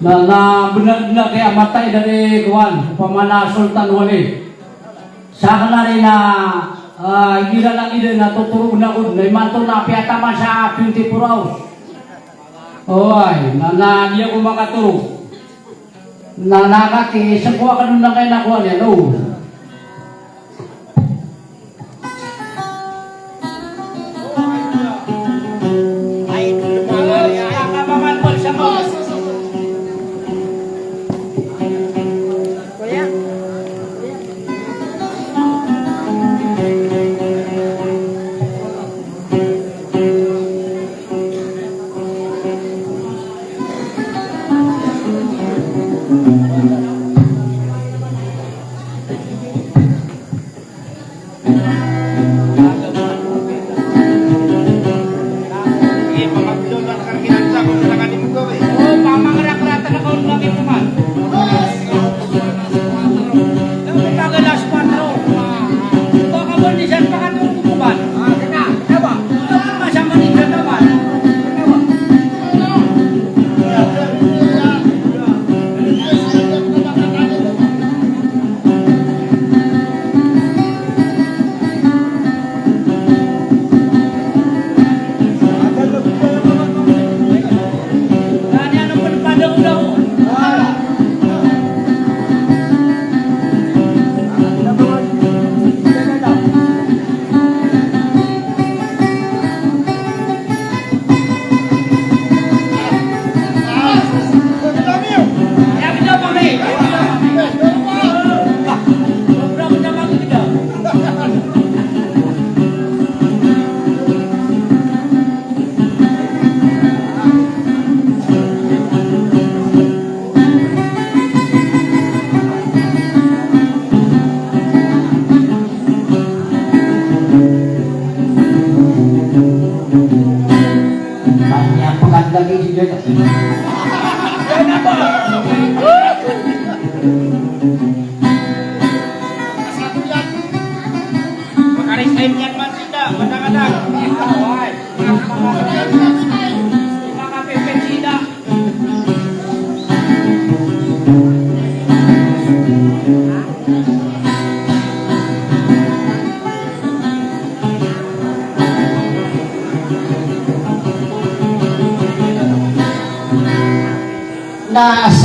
na benar-benar kaya matay dari kawan pamana Sultan Walid sa kanari na gira lang ide na tuturo na ud na imanto na piata man sa 24 hours oy na dia ko makaturo na nakati sa kuha ka nun na kayo nakuha niya no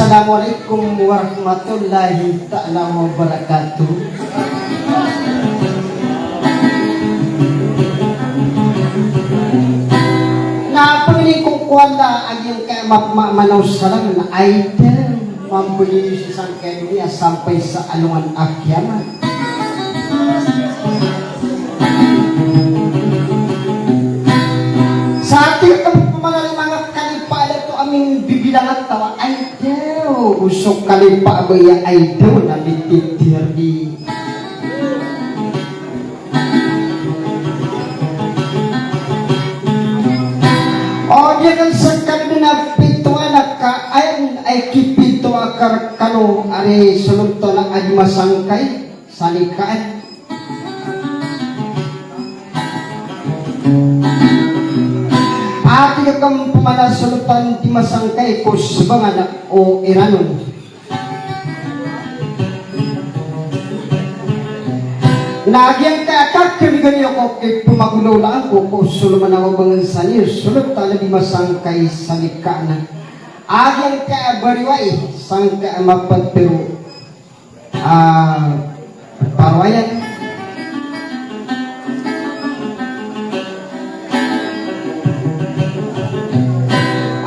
Assalamualaikum warahmatullahi ta'ala wabarakatuh. Na pili kong kuwala ang yung kaya mapmamanaw salang na item mambuli si San Kenya sampai sa alungan akyaman. Sa ating mga kalipala ito aming bibilang at tawa ay usok kali Pak Baya Aido na bititir di oh dia kan sekali na pito anak ka ay kipito akar kano are sulunto na adi masangkay salikaan ati kang pamana sultan di masangkay ko subang anak o iranon nagyang kakak kami ganyan ako kay pumagulo lang ko ko suluman ako bangang sanir sulut tala di masangkay salikana agyang kaabariway sangka mapagpero parwayan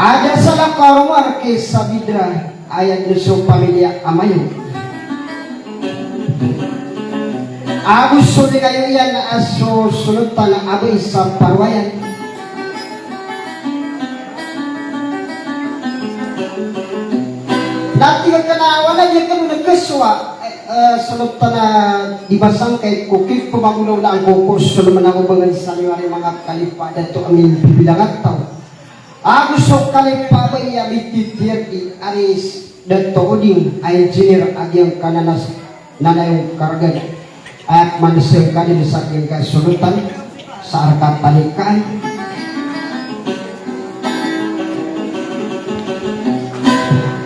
ada salah karumar ke sabidra ayat nusu pamilya amayo agus suli kayo yan aso sulutan abay sa parwayan dati ka na wala niya ka nagkaswa sulutan na dibasang kay kukik pumagulaw na ang bukos suluman ako bangan sa mga kalipada to amin bibilangat tao Agusok kali pabay abititir di aris dan toding engineer agyang kananas nanayong karga at manisir kani sa agyang kasulutan sa arkat talikaan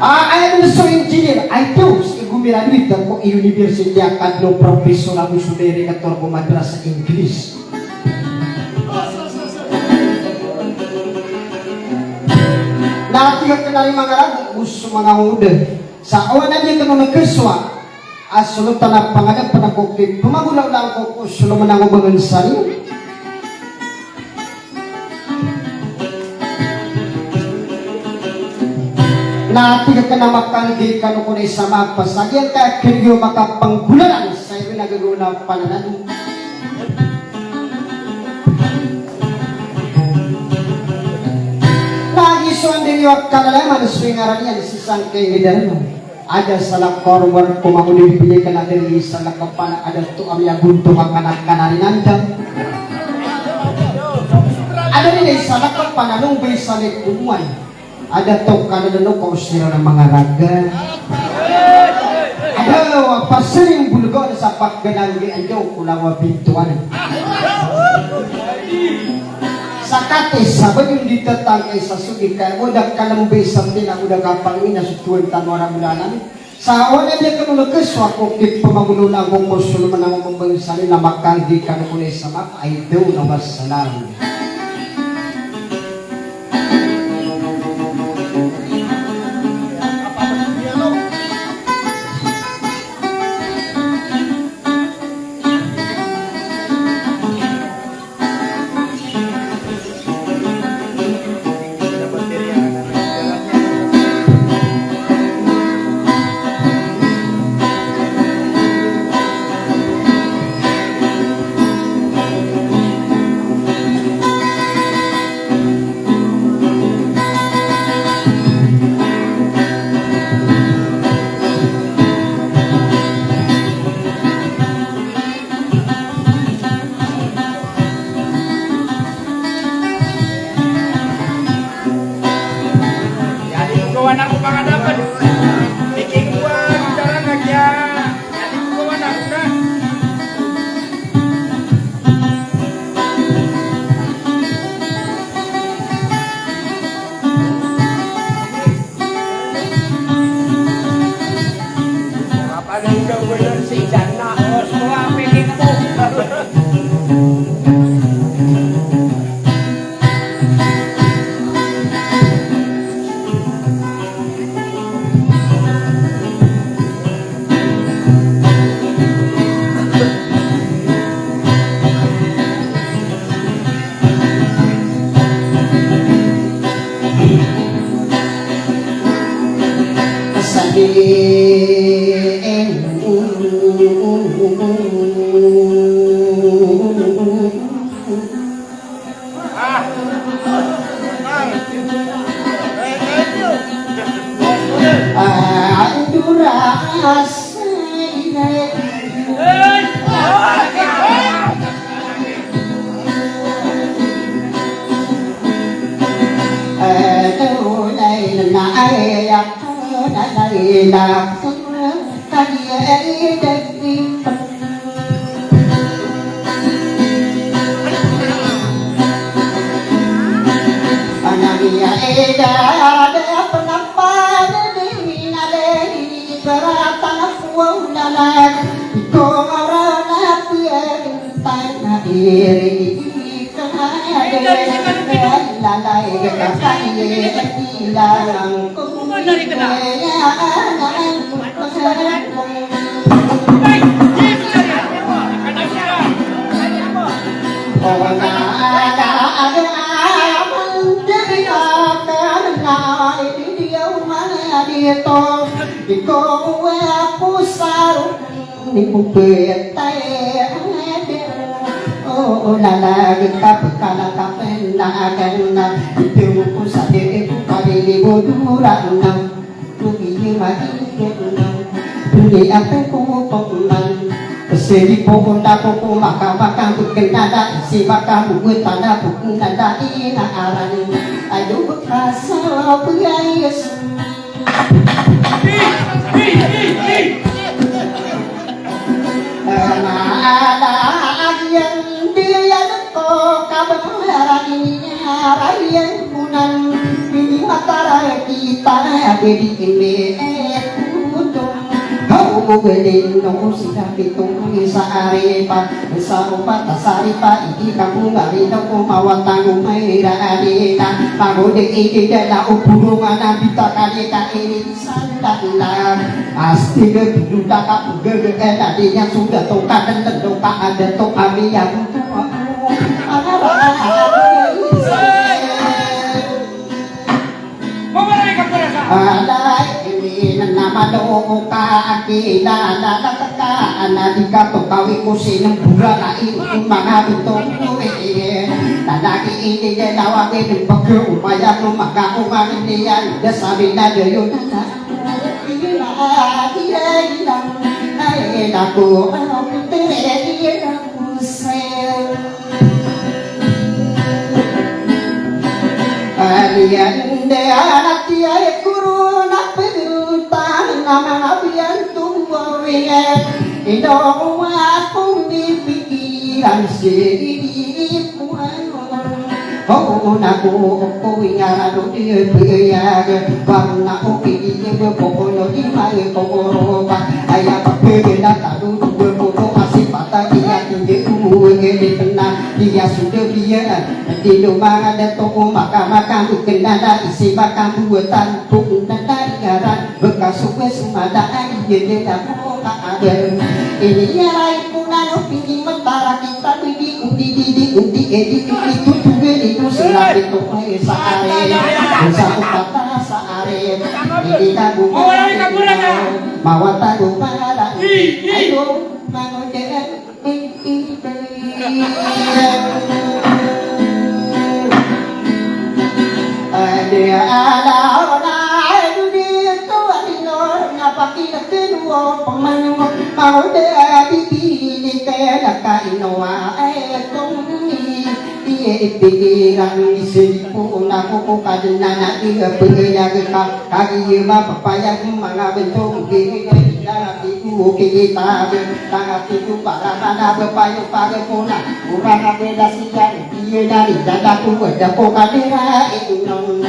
I am so engineer. I do. Gumirani ko University Akadlo Profesor Abu Suderi Kator Madrasah Inggris. Natiga kenali mga raga, gusto mga ude. Sa awan na niya kanong nagkaswa, asulot na pangadap pa na kukit, pumagulaw lang ko kung sulo man ang ubangan sa'yo. Natiga ka na makanggi ka nung kunay sa mapasagyan ka, kaya makapanggulalan sa iyo nagaguna pananan. Nagisuan din yung kalalaman sa swingaran yan, sisang kay Hidarno. Ada salah korban pemangudin pinyekan ada di salah kepala ada tu amya buntu makanan kanarin anda. Ada di salah kepala nung bisa lekuan. Ada tu kanan kau sira ng mga raga. Ada apa sering bulgo sa pagganang di anjo kulawa pintuan. Sakate sabay yung ditatang ay sa sugi kaya mo dak kalambay sa tina mo dak kapangin na sutuan tanwara mulanan sa awan na diya kanong nagkaswa kung kit pamagulula kung kursul man ang mambangisalin na makanggi ka na kunay sa map ay daw na masalam. Aku pangan dapat bikin gua bicara lagi ya. Jadi gua nak udah. Apa dah udah bener si jana semua pengen tuh. Seri pokoknya pokok maka bakal bukan nada si bakal bukan tanda bukan tanda ina arani ayo berasa berayas ada yang dia kok kabar ini raya punan ini mata kita di ini kau gelin no sida pitung sa arepa sa upa tasaripa iki kamu ngari no mawatang maira adita pagode iki dala upuru mana bita kali ka ini sandala pasti begitu tak gede tadinya sudah toka dan toka ada toka yang ada ini nama doa kaki dana kaka anadika tokawi kusinang bulan lain mga bintong kuwi tanagi ini dalawa ke pagyo umaya maka umamin niyan dasabi na dayon na ay naku Alian de anatia guru na pedutan nama abian tuwawe ido aku di pikiran sendiri puan oh naku ko ingara do dia beya bang na o ki di bokolo di mai ko ba aya pape na tadu bokolo asipata dia tinggi ngene tenang dia sudah dia di rumah ada toko maka kendala isi makan buatan pun dan garan bekas suku semada jadi tak ada ini ya lain punan pinggir mentara kita undi itu selalu itu saare satu kata saare ini tabu mawat tabu malah ayo mangojen dia ada orang dunia tua inor ngapa kita kedua pemain mau dia dipilih kayak kainoa tunggu dia pikiran disebut aku kadang nak dia pergi kaki papaya mana bentuk kita tangan itu para mana berpayu pada puna kurang beda siang dia dari dadaku berdapo kadera itu non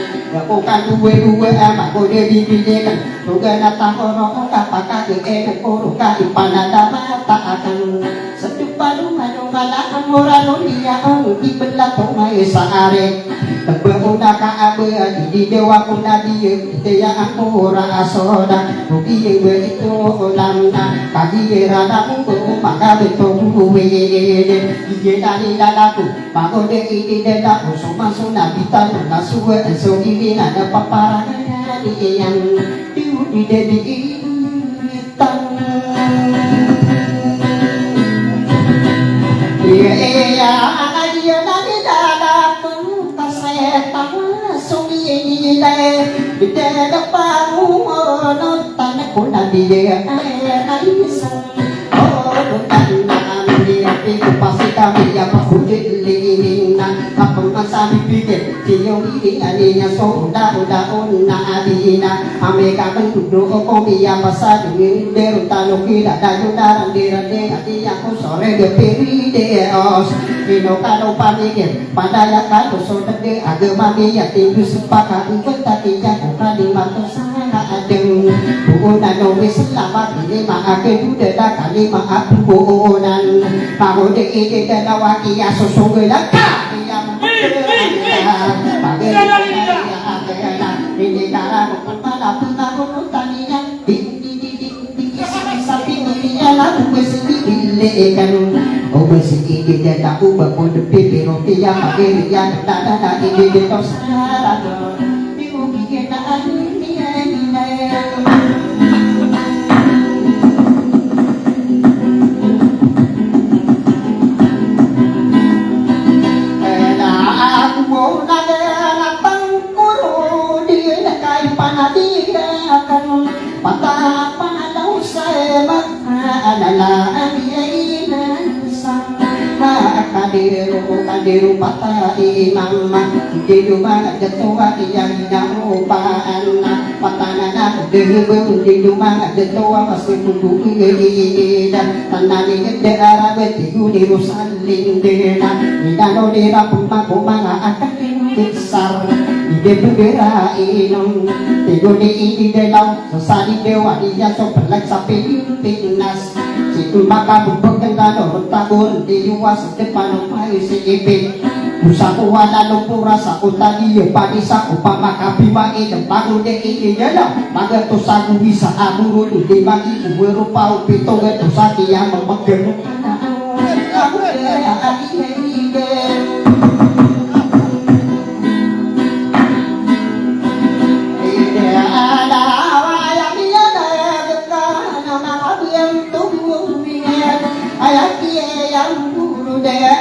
bukan dua amat boleh dibidikan juga datang orang apakah dia koruka di panada mata akan setupa rumah malah orang dia di belah tomai saare Bermuda ka abe di dewa kuna dia yang aku asoda rugi begitu lamna kaki rada pun maka betul buwe ije dari dadaku pagode ini dadaku semua sunah kita nasuwe so ini ada paparannya di yang di dedi tang iya dia dari dadaku sungi dai bida paru no tan ko na dia ai sung oh tan na dia pi pasi kami ya pakuje lina kapang sabi pige tiyo ini aninya so da on na adina ame ka kan kudo ko mi ya pasad ni deru tano kila da yuna dira de ati ya ko sore de peri de os ino kalo panige padaya ka so de agama dia tinggu sepakat untuk tadi yang di mata saya adem bukan nomi selamat ini maaf itu dah kali maaf bukan mau dek ini dah waki ya sosok laka yang pakai ini cara pada puna taninya di sapi ini lalu kan oh besi ini dia tak ubah pun depi roti yang pakai yang tak ini dia tos sarado ibu bikin aku mau nada pangkuru dia kai panadira akan patah palau saya adalah kadiru pata imam di rumah jetua yang naupaan patana di rumah jetua masih kudu dan tanani daerah betiku di rusalin dena di dano di rapun paku manga akan besar ide bendera inom tigo di dalam sesali dewa dia sobelan sampai timnas si maka bukan kalau tabur di luas depan pai si ibe usaku wala lumpur rasa utali ya padi sa upama kabima ide baru de ide dalam maka to sagu bisa amuru di bagi rupa upito to saki yang memegang aku ide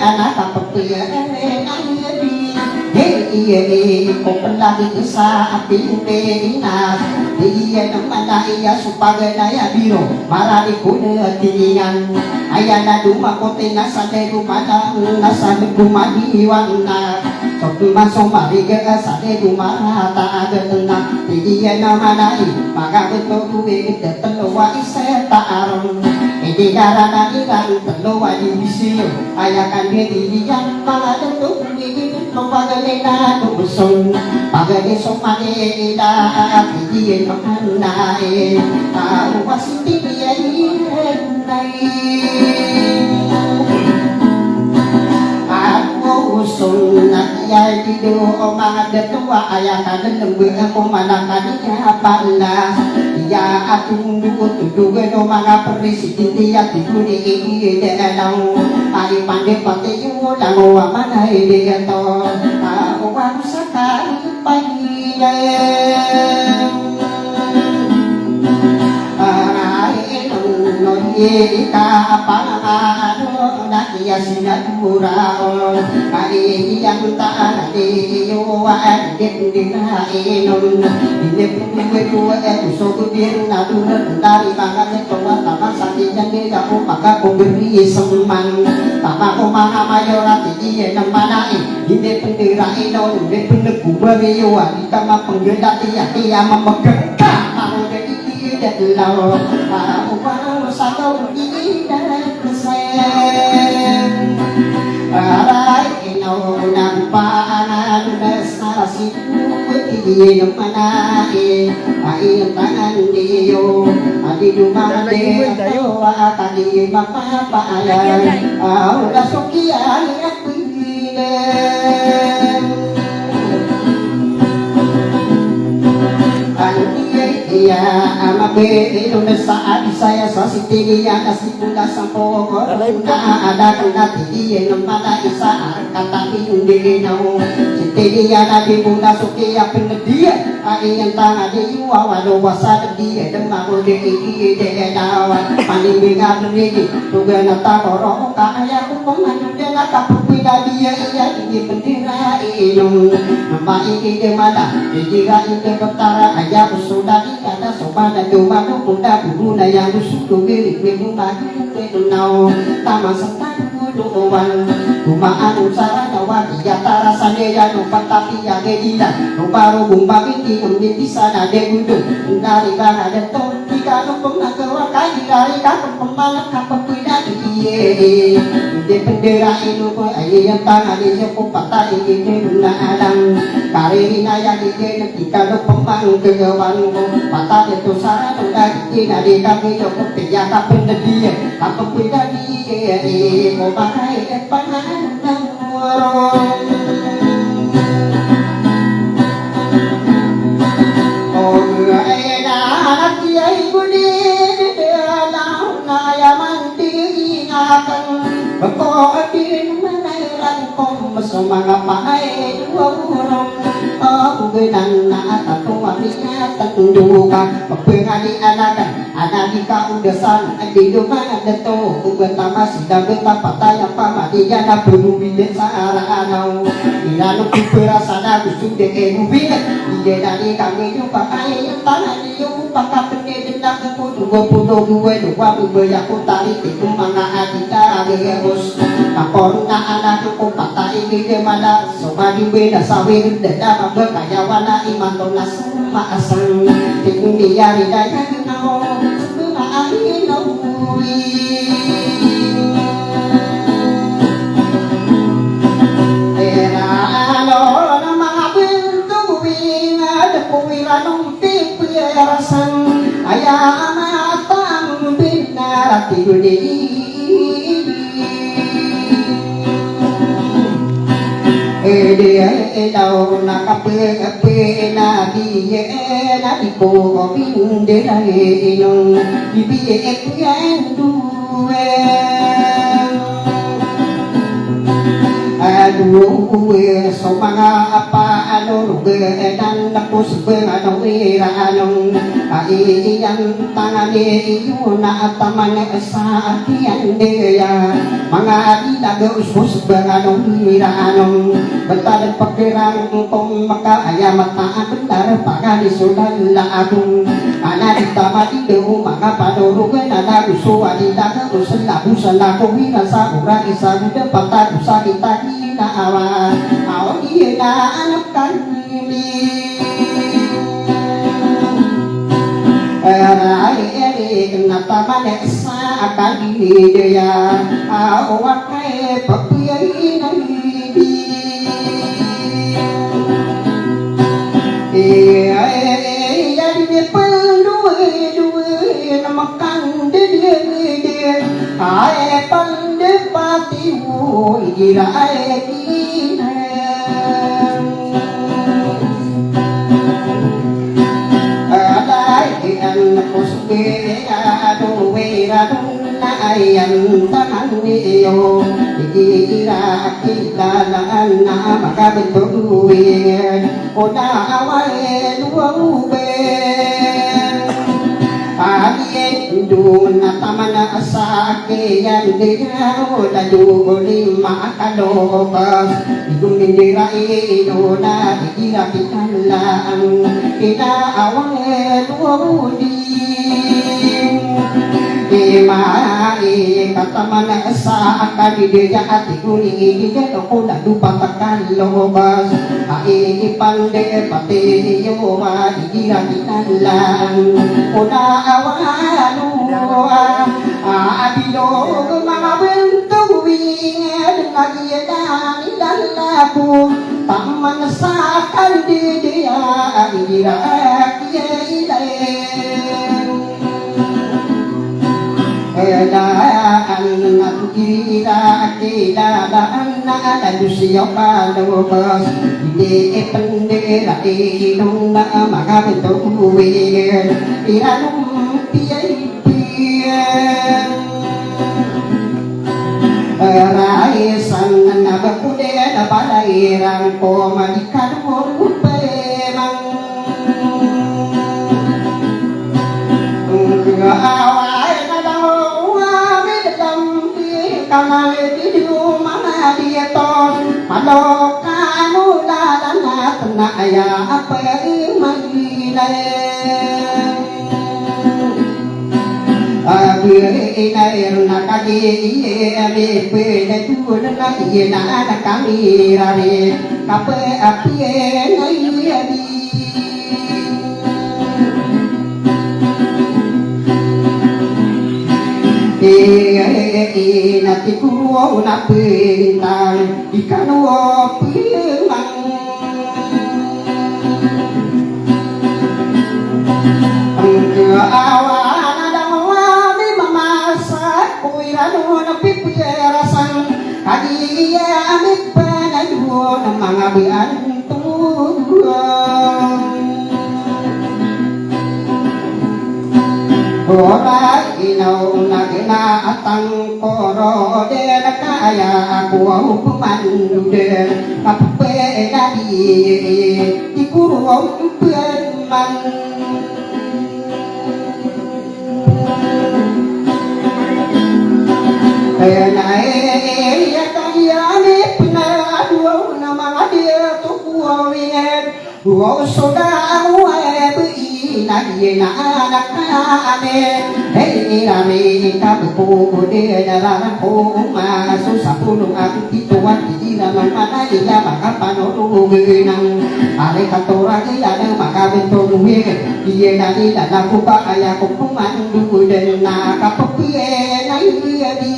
anak kapatid ko palagi sa ating Pilipinas iya naman na iya supagay na biro marami ko na tiningan ayan na dumakote na sa lumana nasa lumaniwan na so masumariga sa lumata agad na iya naman na magagot ko uwing dalawa isa taarong hindi karana ilang dalawa di bisyo ayakan diriyan mga dalawa pagay na tusong pagay sumali na hindi makanay awas tibiyay ako usong nagyay dito o mga dalawa ayakan nalambing ako malakan niya pala iya atong tudugan o mga presidente at ituli lang ay pandipati yung lang o amanay dito ako ang sakay pahingay aray nung ika pangano nakiya sinaguraon ay iyang taan iyuwaan din na inom inipinigwe ko gusto ko din na tulad dari mga nito at tama sa tiyan nila ko makakubiri man tama ko mga mayor at iyan ang manain hindi pindirain o hindi pinagkubariyo at itama panggilati at iya mamagkaka ako na iidatlaw para upang sa kawinan kasayang aray inaunang paanan na sa sinuwit iyan manain ay ang tangan niyo at inumande ako at hindi mapapaalan ang nasukyan at pilan iya amabelo na sa abisaya sa sitiliya na simula sa pokor na adak na titiye ng mga isa katabi yung dilinaw sitiliya na di mula sukiya pinadiya ay ang tanga di iwawa luwasa na diya ng mga di nawa panibinga nunigi tuga na takoro kaya kung pamano din na kapupila diya iya hindi pendira inong maikikimala hindi ka hindi betara kaya kusuda kata sopan dumano kuda guna yang usul milik memang tenau taman setan duduan dumaan usara nawa dia tarasane ya no tapi ya gedida no baru bumbang ini di sana de gudu dari bana de to tika no pengagawa kai dari ka pemalang apa pina iye de bendera itu ko ay yang tangan di ko patah ini na alang karina ya di tika no pemang kegawan ko patah itu sana udah di kami yo ko tiya ka pendia apa pina di ko pakai panang orang oh ena kiai budi dalam nayaman diingatkan beko din manairan kom semanga paai dua orang oh benang na tatua minat tenduka pengali anakan anadika udasan di rumah ada to ubetama sidang betapa tayang pamadiya na berubin sa araw inano kuperasana gusto de ebubin ide dari kami yung pakai yung tangan yung pakapene na ko puno duwe duwa bubaya ko tari itu mga adita agos kapon na anak ko patay ide mala so madibe na sawin de na magkayawan na imanto na sumaasang hindi yari daya no I know era no na tiguni dia đâu na kape na biye na ipo binde na ino biye ekyanduwe aduh so mga apa ano dan napos ano ira anong kaiyan tangani iyo na ataman sa atiyan deya mga ilaga usos anong ira anong bentar pagkirang kung makaaya mata bentar pagkalisudan la akong anadita matido mga panurugan na gusto adita usan labusan ako hinasa ura isa guda patag sa kita naawa ao di na anak kami eri kenapa mana sa akan dia ao wakai papiai nabi jadi pendua namakan dia ai pande patiwo ira ekina alai an kusbe ado wera na ayan tanani yo ira kita na makabentuwe ona awai duwe Alien duna tamana asake yang dia oda juli makalobas idumindira iduna dikira kitalang kita awal duudi Imai katamana asaka di dia hati kuni dia oda dupa takalobas ai pande pate yo ma dikira kitalang oda awanu abilo mga bentuwi lagi dan laku taman sa kandidia ira Edaan aku kira dan ada siapa lobas di pendera hidung maka bentuk wir iranum pian raisan nabakude nabalairan komadikan pemang awai kamar di rumah dia ton malo kamu lalana kena ya apa imagine air nakagi ame pede tu nakagi na kami rare kape api nai adi nati kuo na pintang ikanuo pilang awan ada mawami mamasak kuirano na pipirasan kadiya amit panayo ng mga biantuan Ora inaw na ginaatang koro de na kaya ako hukuman de kape na di kurong man kaya na kaya ni pinadwa na mga dia tukuawin Wow soda awe nagi na anak ane hei rame kabu de dalam koma susah pulung aku tituan di dalam mana dia maka panoru genang ale katora dia ada maka bentuk dia dari dalam kupa ayah kuman dulu dan na kapie nai dia di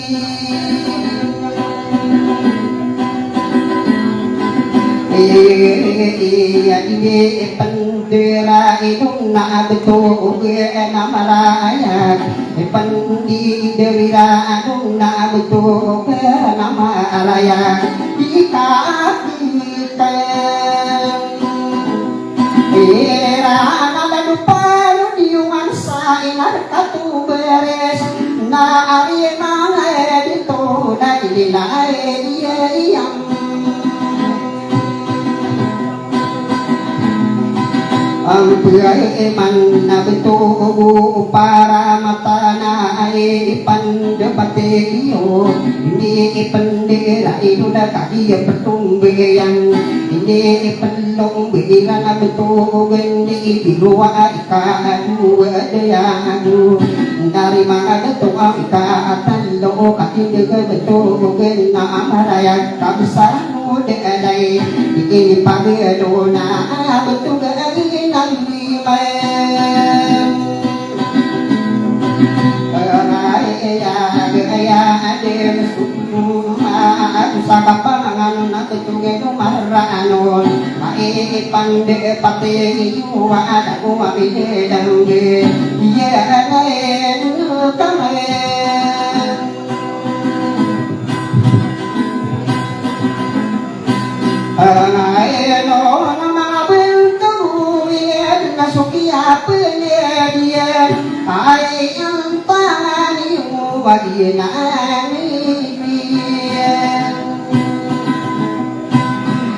iya ini pendera itu na betul na maraya Pandi dewira na betul nama raya di kaki era nada lupa diuman sainar katu beres na ari mangai dito na dilai yang ang buhay man na betul para mata na ay ipandapate iyo hindi ipandira ino na kaya patumbayan hindi ipandong bila na betul hindi ibiluwa ikaadua dayago dari mga betul ang ikaatalo katindaga betul na amaraya kabisa mo de alay ini pagano na betul sa kapangan na tutugay numaranon maipande pati iwa ada ko mabili dange iya ngayon kamay ngayon na mga biltuyan na sukiya pinediyan ay ang pangani mo wadinan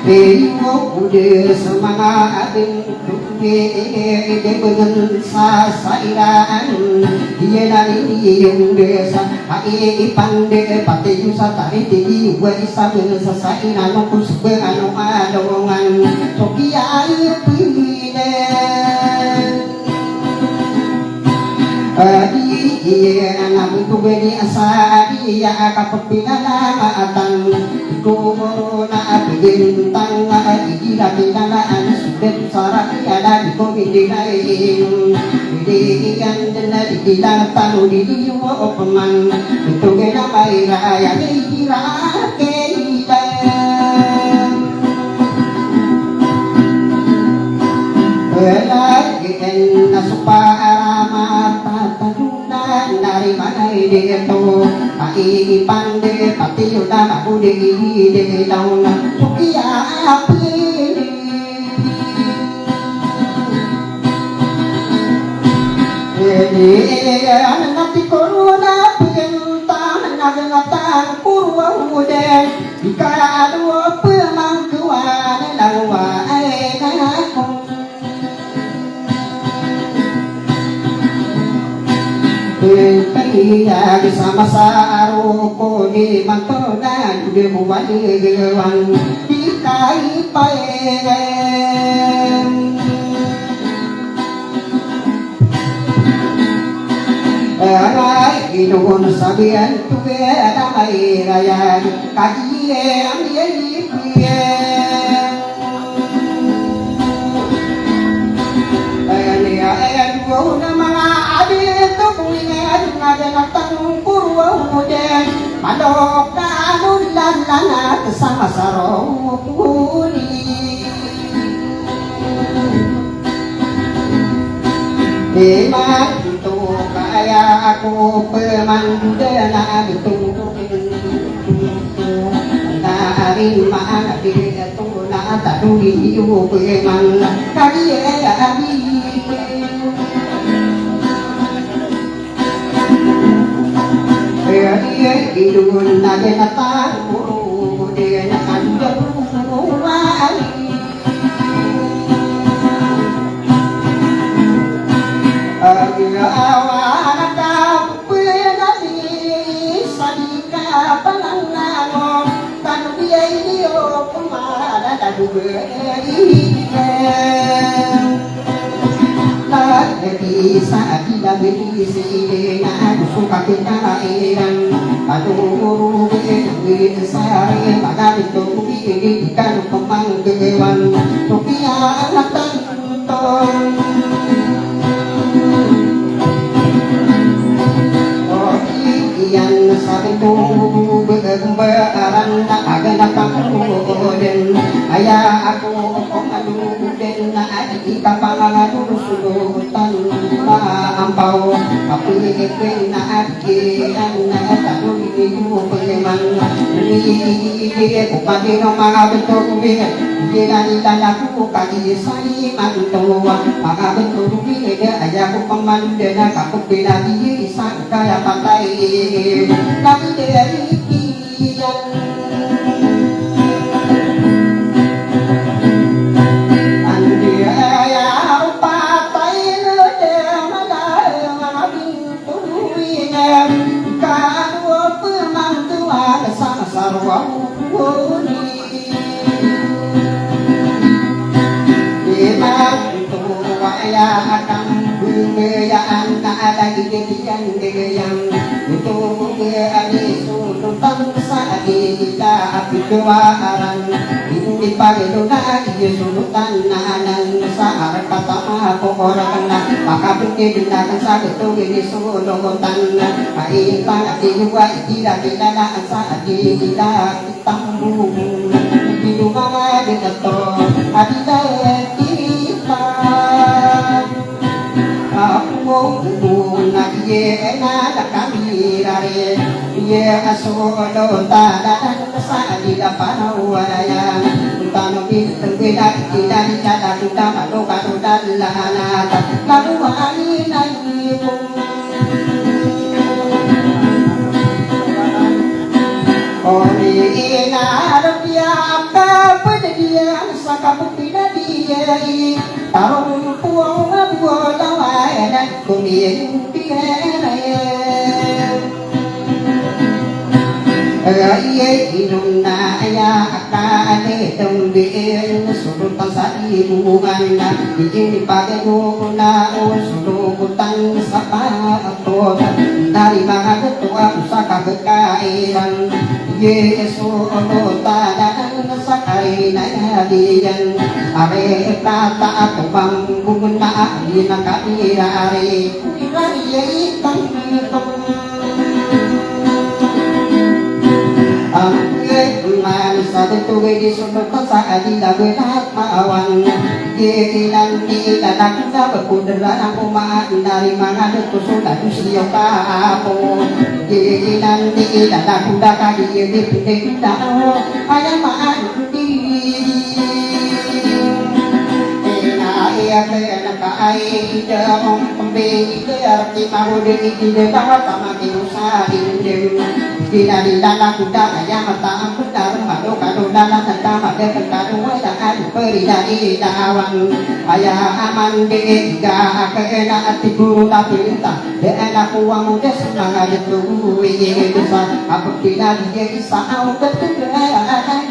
Iyo udah semangat dunia ide dengan sasairan dia nari yang desa ai pande pate yusa tari di wa isa sasairan no kusbe anu adongan sokia pine iya namun tu beri asa dia kapepinana maatan Corona bintang gila bintang sudah sarak ada di komindinai didikan dan didikan tanu di peman itu kena raya dikira kehidupan lagi supaya mata taduna dari mana dia tu ai pande pati udah aku di daun sukia api nanti corona pintang nagatan kurwa udah jika dua pemangkuan lawa aku Kaya bersama saru ko di mantonan di buwali gewang di kai paen Arai idun sabian tuge damai raya kaji ang yeli pien Ayan ko na mga adit Naganatang kurwa muden Manok na anulan lanat sama sarong puni Memang itu kaya aku pemandu na bitungin Dari mana dia tu na taduli yu peman Kaya abi Idun na ginatan puro din ang gabuhay Agawa na kapinali sa di ka panangano Tanubiyay niyo kumala na duway Nagdadi sa akinabili si na gusto kakitairan Padurugin sa magamit ko bigay ka ng pamanggawan Tukiya na tantong Iyan sabi ko Baran na aganap ako din Kaya ako kung alugin na Ika pangalusutan Maampaw Api ikin na ati na tanong ito pagyaman Hindi kupati ng mga bentong Hindi na nila ko kagisay mantuwa Mga bentong Aya ko pamanda na kapag pinati isang kaya patay Nakidari iyan Kebudayaan tak ada kejadian yang itu berani sultan saat kita api kewaran ini pagi dona dia sultan nanan saat kata aku orang maka pikir dengan saat itu ini sultan baik tak dijual tidak tidak saat kita tamu di rumah dekat ada kita Aku na ye na da kami rare ye aso do ta da sa di da panawaya tano bi tengge da da da da ma do ka do da la na ta la du ani na ni ko Ori na dia ka pedia saka putida dia tarung puang buah lawai dan kumien dia Iya inung na ya akane tembien sultan sadi bungan na dijin pagi guna sultan sapa atau dari mana ketua pusaka kekairan Yesus dan sakai na dian are kata aku bangun na ina kadira are ye tang Satu tuwe di sudut saat tidak berat mawan Yekinan di dalam kita berkuderan aku maan dari mana itu sudah tusio kapo Yekinan di dalam kuda kaki di pindek kita ayam maan di Iya kena kai jam pembeli arti mau di dalam sama kiusa indem Dina di dalam kuda ayam mata kuda madu kado dalam tentang ada kado dan beri dari dawang ayah aman di tiga kena hati guru tapi entah dia uang muda semangat itu ini bisa aku tidak dia bisa au ketujuan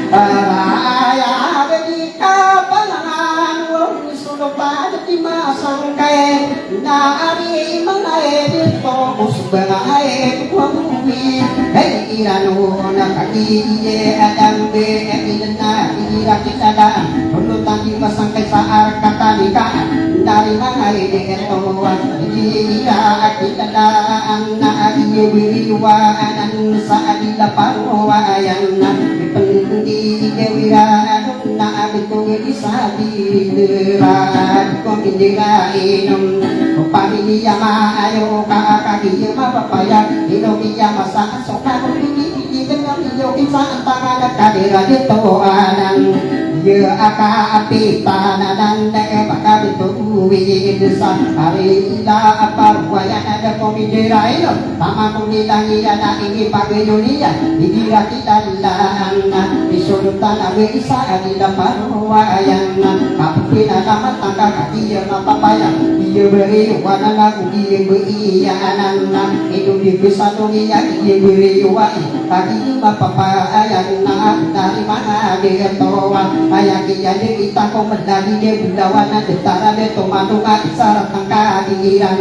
Raya ketika panangan wong sudah pada di masang kaya Nari mengair di toko sebagai bumi Hei iranu nakaki iye adang be Ilena ira kita dah perlu tadi pasang kaya saar kata nikah Dari mengair di toan Ira kita dah anak iye beriwa Anan saat di dapat wayan Pendi wira na abito isa di dera ko indira inom pamilya maayo kakaki mapapaya inomiya masa soka ko hindi dengan iyo kinsa antara kadira dito anang ye aka api tananan na baka dito uwi sa hari ila aparwaya na ko indira ino tama ko nilang iya na ini pagayuniya indira kita lang isulutan abe isa adila parwayan kapina naman tangka kaki mapapaya iya beri wana lagu iya beri anan itu di bisa iya iya beri wai tadi mapapayan dari mana dia toa ayah kia kita kau mendali dia bundawana detara dia tomatu isyarat tangka diiran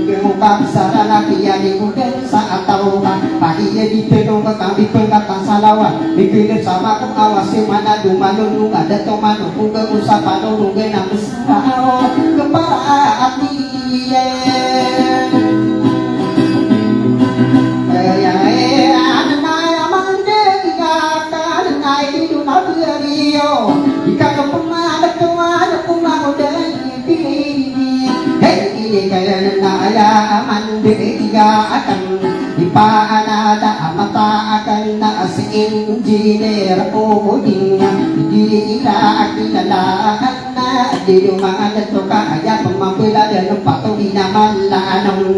dia muka isyarat kia di kuden saat tahu pagi dia di pedong kami pengkatan salawan bikin sama aku awasi mana dumalun ada tomanu kuga usapano rugen aku sao kepala hati Ika kaya na ayaman diya akan ipaanada mata akan na si engineer po din di ila kinalakan na di dumaan to kaya pamapila ng patuloy naman lanong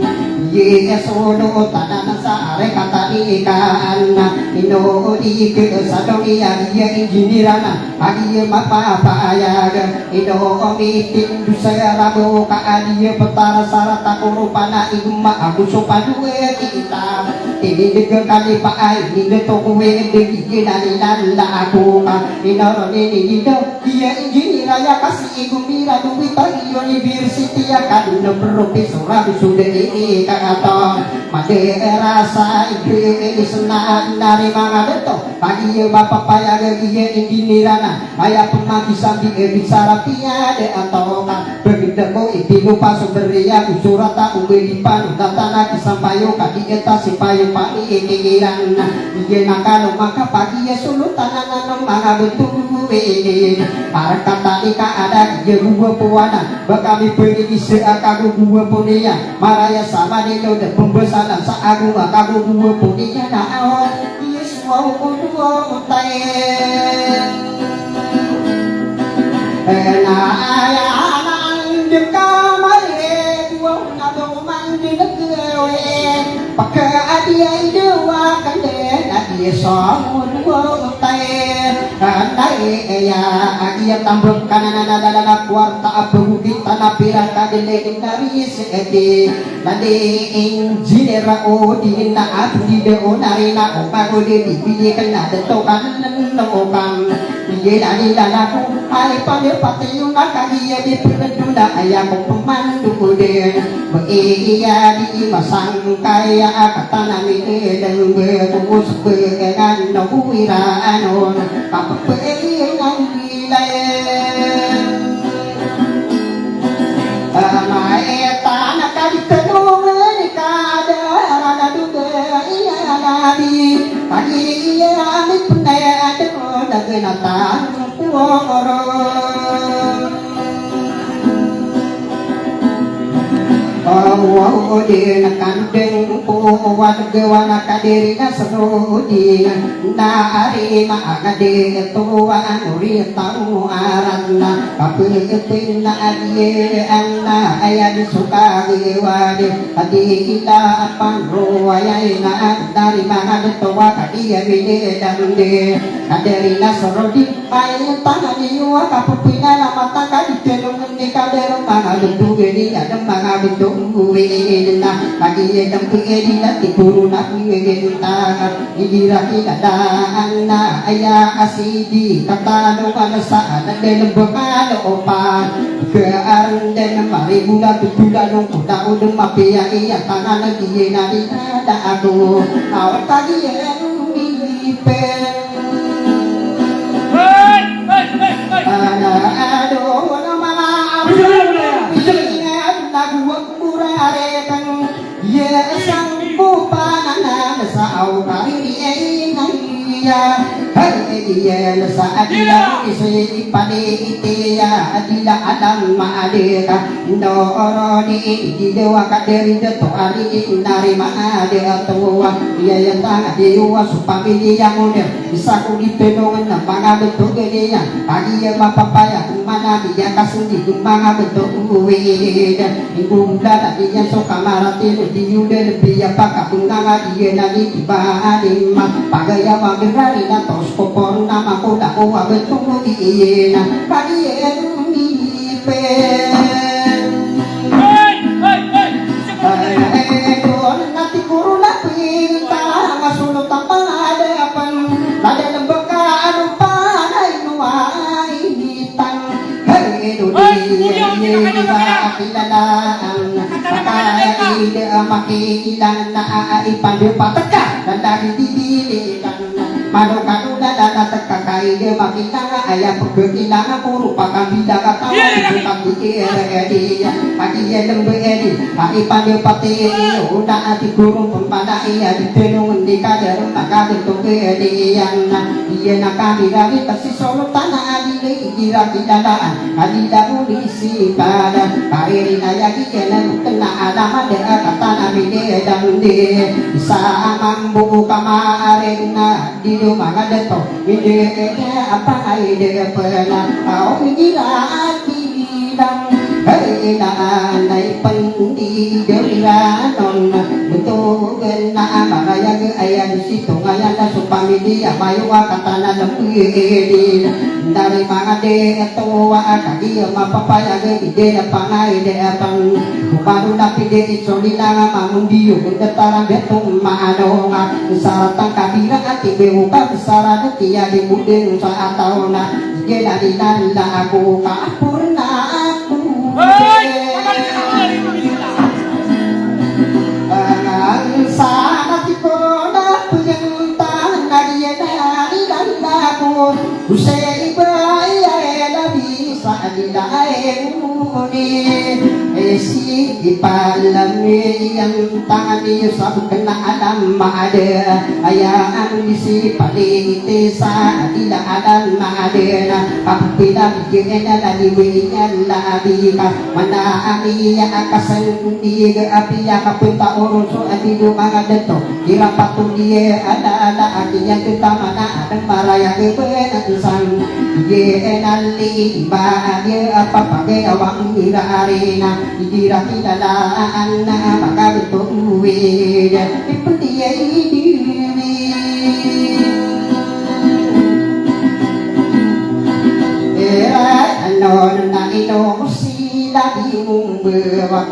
Yesulo tanan sa are katalikan inuudi ke sa doiya iya injinirana agi mapapayag inuumitin dusaya rabo ka adi petara sarata kurupana igma aguso paduwe kita ini kali paai ini to kuwe degi kinalilan la aku ka inoroni ini iya injiniraya kasih igumira duwita university kaduna profesor sudah ini atau mati rasa ini senang dari mga beto pagi bapak payah dia inginirana ayah pemagi sambil bicara tiada atau begitu kau itu lupa sumberia surat tak ubelipan datang sampayo kaki eta sipayo pagi ingiran dia nakalo maka pagi ya sulut tangan mga betul ini para kata ika ada dia gua puana bakami pergi seakagu gua punia maraya sama nilo de pembesaran sa agung akagu dua punya na yes wow dua tay na ya nang de kamare dua na do man de kewe pakai dia dua kan de na dia so dua tay andai ya dia tambah kanan ada kuarta abu kita napira kadele dari sedi nade engineer o di na abdi de onarina o bago de bibi kana de tokan nokan ye dani lalaku ai pande patiu nakagi ye di pendunda ayam pemandu de be iya di masang kaya katana mi de dan be kus be kan no wira anon kape nang dilaen Mae tanah kali tenung kada rada duga iya nadi pagi iya amit pendaya teko dagena tan puoro di nakandeng puwat gawana kadiri na sanudi na ari maagade tuwa uri tau aranna kapilipin na adiye anna ayadi suka giwadi adi ila apang ruwayay na dari mga tuwa kadiya bide damde kadiri na sanudi ay tanganiwa kapupina na mata kaditenong ni kadero mga dudugi ada mga bidong uwi na lagi yang kuedi na tikuru na kuedi ta igira kidaan na aya asidi kata do kana sa na den bekal opa ke arden mari bula tutula no kuda udem mapia iya tangan lagi na di ada aku awak tadi yang dipen aduh nama ya sang pupanana sa au kari ya hari dia saat dia isi padi itia adila adam maadeka ndoro di dewa kaderi de to ari nari maade atwa ya yang tanga dewa supami dia mode bisa ku dipedongan na mga beto dia pagi ya mapapaya mana dia kasudi mga beto uwe ingunda dia so kamarati di yude dia pakapunganga dia nani ibadi ma pagaya magrari na tos popon nama ko da ko abetung iina pagi ni pe don nati kuruna pinta masulot ang pangadapan lada ng baka ano pa na inuwai hitang hey dudi kilalaan kakaide makilang na ipandupataka dan dari didilikan mano kanuda dana tekakai dia makina ayah pergekilang puru pakam bida kata bukan dikiri pagi dia lembe edi pagi pada pati udah ati guru pempada iya di tenung di kader maka bentuk edi yang dia nak kami dari pasti solo tanah adi kira kidalaan adi dahulu isi pada kairi naya kikena bukan nama de kata nabi de dang de isa mambu kamarin na di rumah ada to ide apa ide pernah kau gila bilang hei nai pendi dera non betul kena maraya ke ayah di situ ayah dah supami dia mayu kata na lempi dari mana de tua kaki ma papaya ke ide pangai de apang baru napi de isolina mamundi udah betung maano saratan kabira ati beuka sarana kia di mudeng saat tahun jeda di nanda aku kapurna aku sana tikoda puyenta nadia dari dandaku usai baya nabi sadidai muni esi ipalam yang tangani sab kena adam ada ayah isi palite sadida adam ada apabila jena dari winya labi mana ani akasan di api kapenta urusu adi dumanga deto kira patu dia ada artinya kita mana ada maraya kebenan sang ye enali ba dia apa pakai awang ira arena dira tidak anna maka betul we dia diri anon na ino sila yung bewak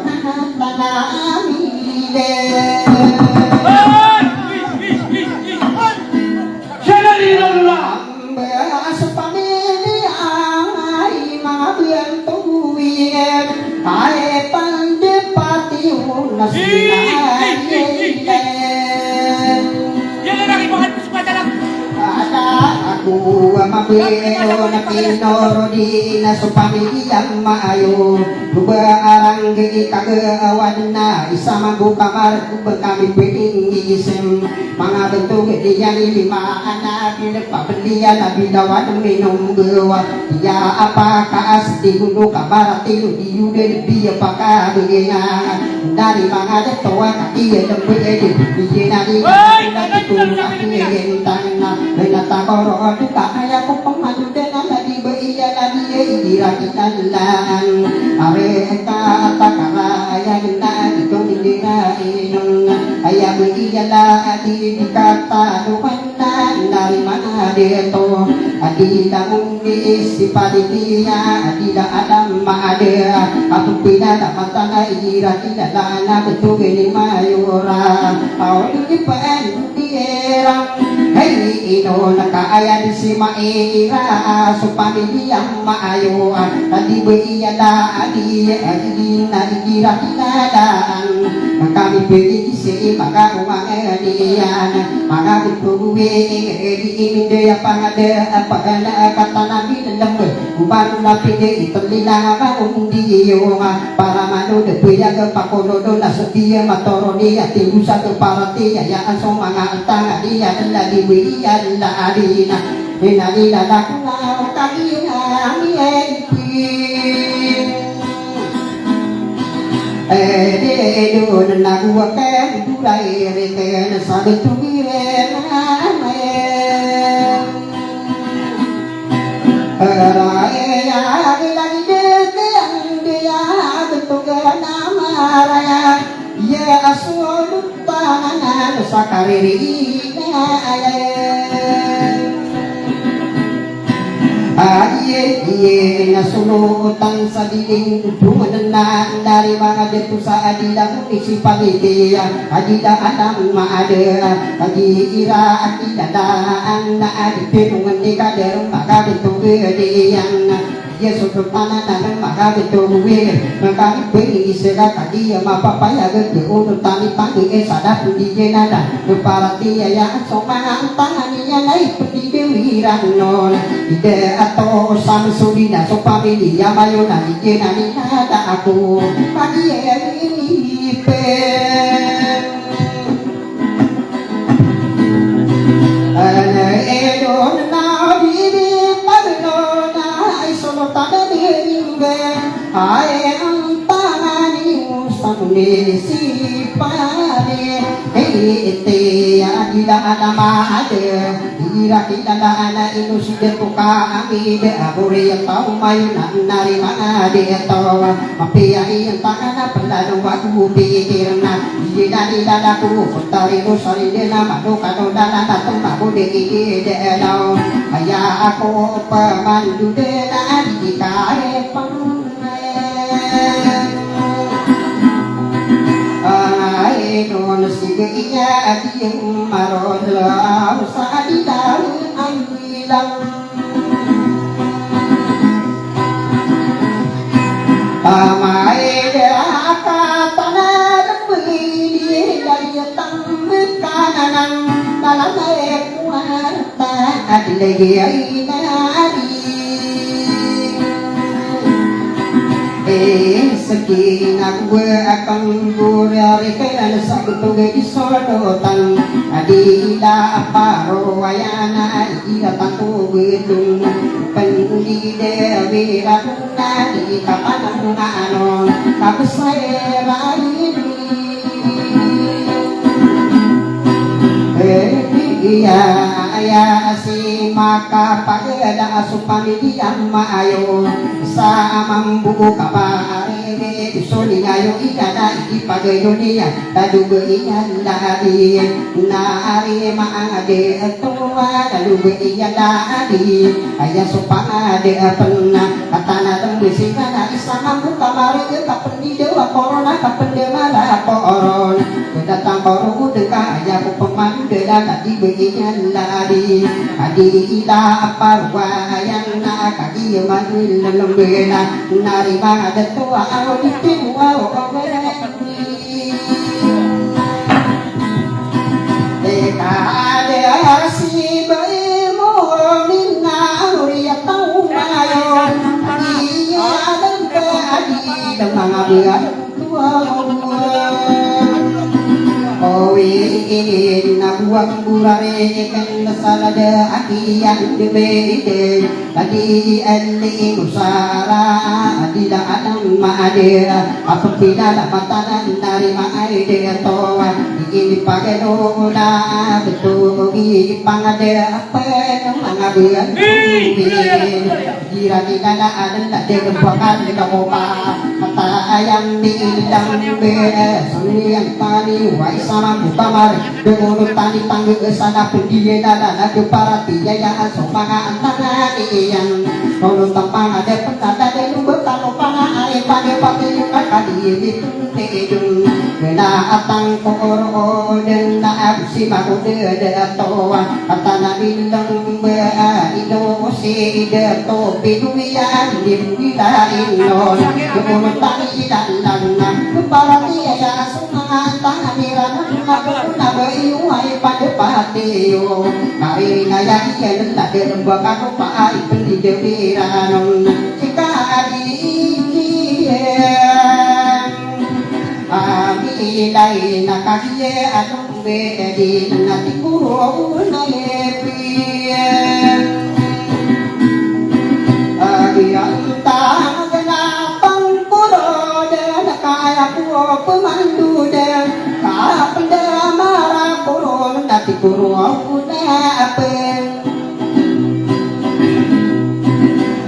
na amile sa pamilya ay mga biyantuin ay pandepati yung nasinayin Yan ang nakibangan ko sa padalang. aku mabelo na pinoro di na sa pamilyang maayo luba arang gigi kagawan na isa magbukamar kung kami pwedeng iisem mga bentuk diyan ilimaan na pinagpapalian na bilawan ng minong gawa iya apakaas di gundo kabaratilo di yude di apakabingan dari mga detoa kakiya ng pwede di nari natakoro kita kaya ko pamanu din ang lagi ba iya lagi idirakitan are ka atakara na itong hindi na inong ay iya la adi dikata luman na dari mana dito adi da isi panitia adi da adam maada atong pinadamata na idirakitan na betul ini mayura awal di paan dierang hey ino nakaaya di si maira so pamilyang maayuan tadi iya da adi na ikira kinadaan kami pwede si maka umangadian maka betuwe di iminde pangada apa na kata nabi dalam ubanu na pide itulina ka undiyo para manu de puya ke pakododo na setia matoroni ati usa ke parati ya aso mga tanga dia lagi wiyan la arina inalila dakna kagina doon nagwa ken bulay reten sabi tugiren amen raya lagi dete ang dia bentugan amaraya ya asul tangan sakariri iye nasulutan sa diling dumanan na dari mga dito sa adila munisipalite adila anang maada ira adila daan na adipinungan ni kaderong maka dito gediyan Yesus tutana nanan maka betul maka beri isera kaki mapapaya gede untuk tani pangi sadap di jenada parati ya soma tangan yang naik peti dewi ranon ide atau samsudina so pamili ya mayona di jenani ada aku pagi ini edon na bibi padona solo tada dingbe ay ang tangani samune sipane ete adila adamade ira kita ana inu side tuka ami de aburi tau mayuna nari mangade to mapia yang tangan peladu aku pikirna didani dadaku kutari usari de nama duka dana tatung aku de de dau aya aku pemandu de di kare non sigainya adiyang marodla sa didaw ang ilang pamae akatanad pili dayatang kanan dalamay kuwarta adilay nari Segi aku akan gurari kaya sabtu di sorotan adila paro wayana ida tantu gedung penuhi dewi ratna di kapan anon kapsera ini iya ya si maka pada asupami diam maayo sa mambu kapare soli ayo ikada ipage dunia tadu beian ladi nari maade tua tadu beian ladi aya supana de penna katana tembe singana isa mambu kamari ke kapendi dewa corona kapende mala koron datang koru deka aya pemandu de tadi beian ladi adi ila parwa yang na kaki manil lembena nari maade tua awdi wow dekade asi bemo minna uriya tau mayon iya dan tadi demang abad tua Owi nabuang burare kan salada akian debede tadi andi musara adida adam maade apabila matanan dari maade toa ini pakai doa betul gi pangade apa mangabean kira kita ada kebakan di kapopa kata ayam di indang be yang tani wais sama bukamar dengan tani tangga ke sana pendidikan dan ke para tiada sopangan antara yang kalau tampang ada perkata dan bertemu panah air pada pakai yukat kadi itu tedung kena atang koro dan nak si mahu ada toa kata nabi lang be ido si de to pinuyan dimila inon dengan tani dan lang para tiada sopangan tangan nabayuay padepatiyo karinaya iyan natin baka paay pendidiriran sikadikiyan amilay nakahiye anong bedin natikuro na lepiyan agiyang taganapang kuro na kaya ko pemandu dan kapenda marah koron nanti koron apa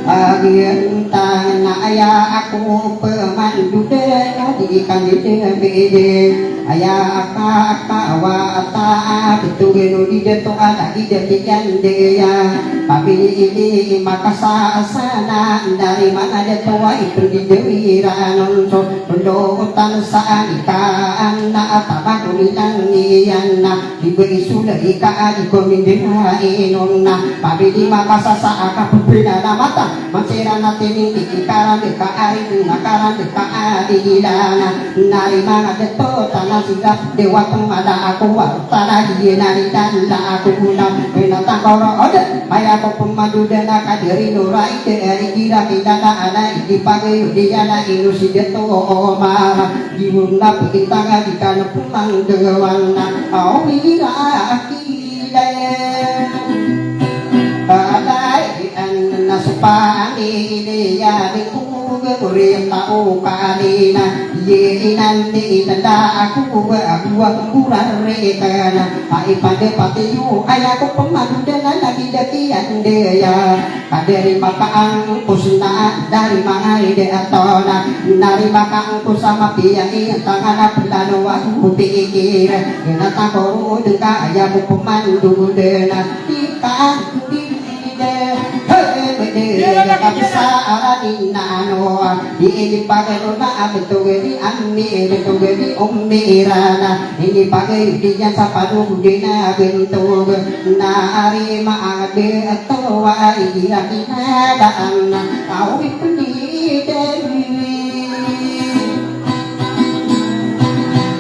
agian tanah ayah aku pemandu dan di kami bede ayah apa wata betul di deto ada di dekian dia tapi ini maka sana dari mana dia tua itu di dewiran so pendotan saikan na tabak ulilang niyan na diberi sudah ika di komindina inonna tapi di maka sasa aka pupina na mata mansira natin hindi ikaran deka ari nakaran deka ari ilana nari mga deto tanah sigap dewa temada aku tanah dia nari dan la aku ulang binatang koro ode ayah ko pemadu dan akadiri nurai dari kira kita ana di pagi dia na inu si deto omar diwunda kita di kana pumang dewan na au mira akile alai an nasupani ya di kuge buri tau kalina Ye nanti tanda aku buang kurang rekan ai pada patiyu ayaku pemandu dengan lagi dakian dia kaderi maka angku sena dari mangai de atona nari maka angku sama piyai tangan pelano aku pikir kena takoru deka ayaku pemandu dena tika di kabisaan nano ini pakai rona betul di ami betul di umirana ini pakai dinya sapadu dina bentuk nari maade atau wai daan kau ipuni dewi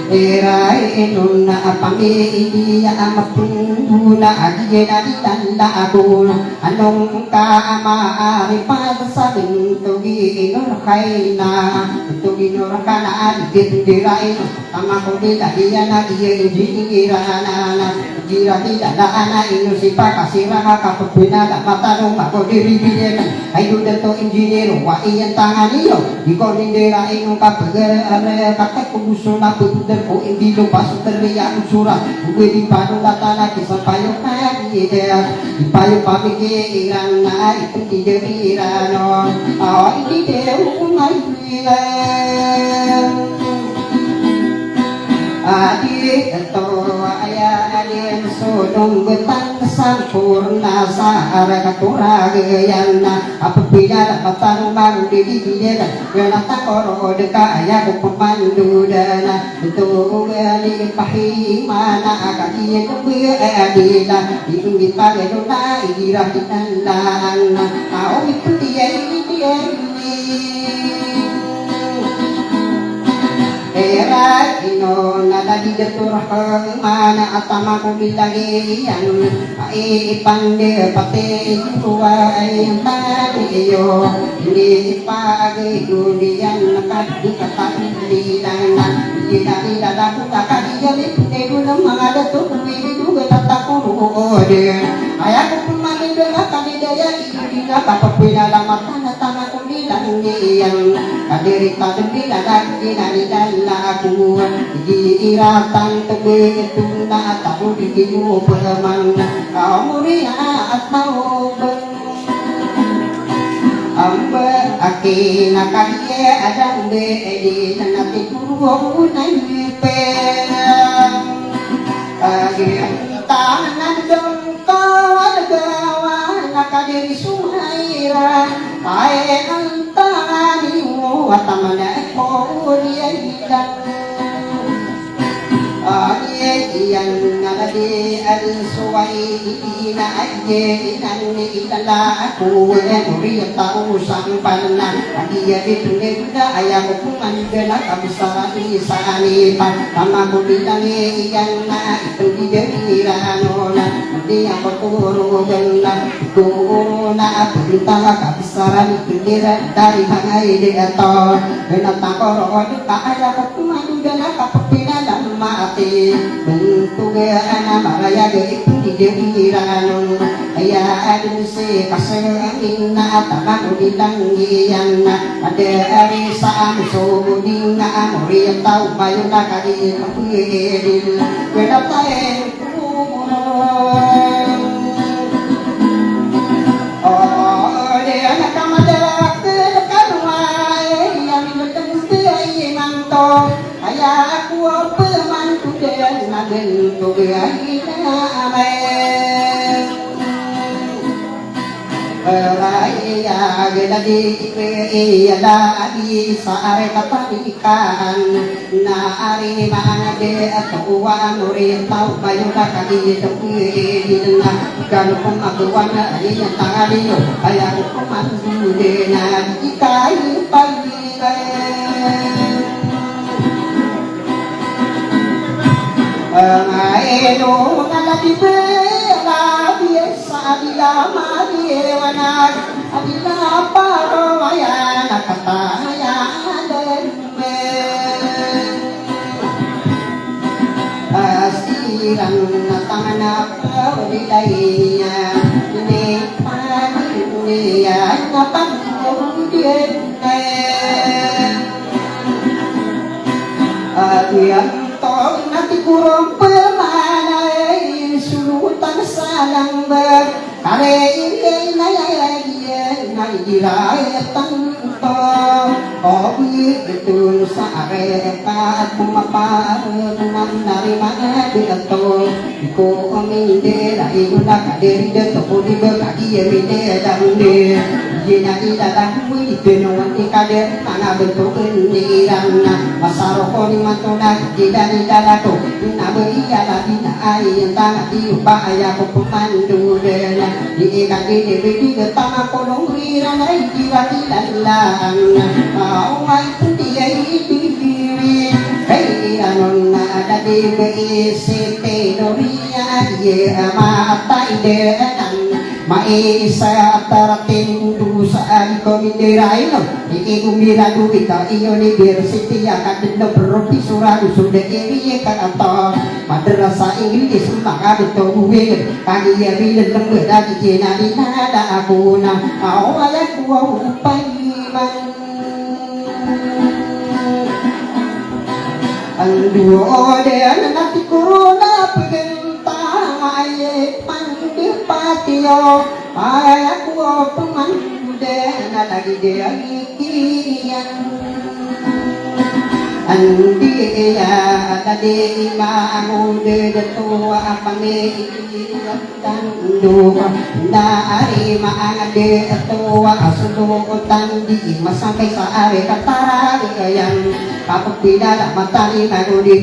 Erai nuna pangi dia amapuna agie dari tanda aku anong ka amaari sa tugi inor kaina tugi inor kana adigit dirai tama ko dila dia na iye injirana jira tidak ana ino sipa kasira kapupina da matanong ako diri biyen ay dudato injinero wa iyan tanganiyo iko nindera ino kapagara kakak kubuso na putudan ko hindi lupas terliyak surat gue di panu datana kisah payo kaya ipayo pamikiran na itu dijerano ini dewa umailan adik atau ayah adik sodong betang sampurna sahara katura gayana apabila dapat baru dididikan kena takoro deka ayah pemandu dana itu gali pahi mana akadi itu adila itu dipakai dona irah ditandaan kau itu dia Era ino nalagi datur mana atama ko bilagi yang ipande pate kuwa ay tayo ini pagi dulian nakadi katali dana hindi dadaku kakadiya ipinde ko ng mga dato kumili duga tatakuro ayaku pumali daga kanidaya hindi na kapapinalamatan na tama ko bilang yang kadiri kadiri lagi nalidala aku diiratan tebe itu na tahu dikiyu perman kau ria atau amba aki nakaliye adang de edi nanati puru nai pe tangan dong kau gawa nakadiri suhaira pae antanimu atamana ko dia hilang yang naladi al-suwaina aje inani itala aku muri tahu sampanna dia ditunda ayam kumandela kabisara isani sama kudilangi yang na itu dijerirano dia poturu bella kuna perintah kabisara dikira dari hangai dia to benatako ka ayam kumandela kapina mati bentuk anak maraya itu dijerirano ayah adun se kasengin na tamak dilangi yang ada hari saam sobuding na amori tau bayu na kali kapudil kedatain oh dia anak kamadara kedekanwai yang bertemu dia manto ayah aku pemantu dia nagen tu aina amen raya gedadi iya lagi sare kapanikan na ari mana de atwa nuri tau bayu kaki itu na kan pemakuan ari yang tangaliyo ayah pemantu dia ikai pagi Aeno nalati bela biasa dia mari wana adila paro maya nakata ya dembe asiran natangana pawilainya ini pagi dunia napan dia yang tong nanti kurang pemanai sulutan salang ber kare ini nai dirai tanto obi itu sare pat pumapa nari mana biato ko omi de dai guna kade de to di be kaki ye de dang de jina ida dang wi de no wanti kade mana bentuk ni rana masaro ko ni matona ida ida to na be iya la bina ai tang di upaya ko pemandu de di kaki de be di tama ko dong ri rana ida ida lang mau ai pundi ai diri hei anon ada di be sete doria ye mata ide dan maisa taratin dusaan komiterai no iki kumira duita university akan no beroti surah sudah iri kantor madrasah Inggris maka betul gue kali ya bilang lembut dari jena di nada aku na awalnya ku paiman Anduo de nanti corona pegentang aye mandi patio aku peman de lagi de ikian andi ya tadi mau de tua apa me dan dua dari ade tua asudo tandi sampai saare katara yang kapag pinala matali bago di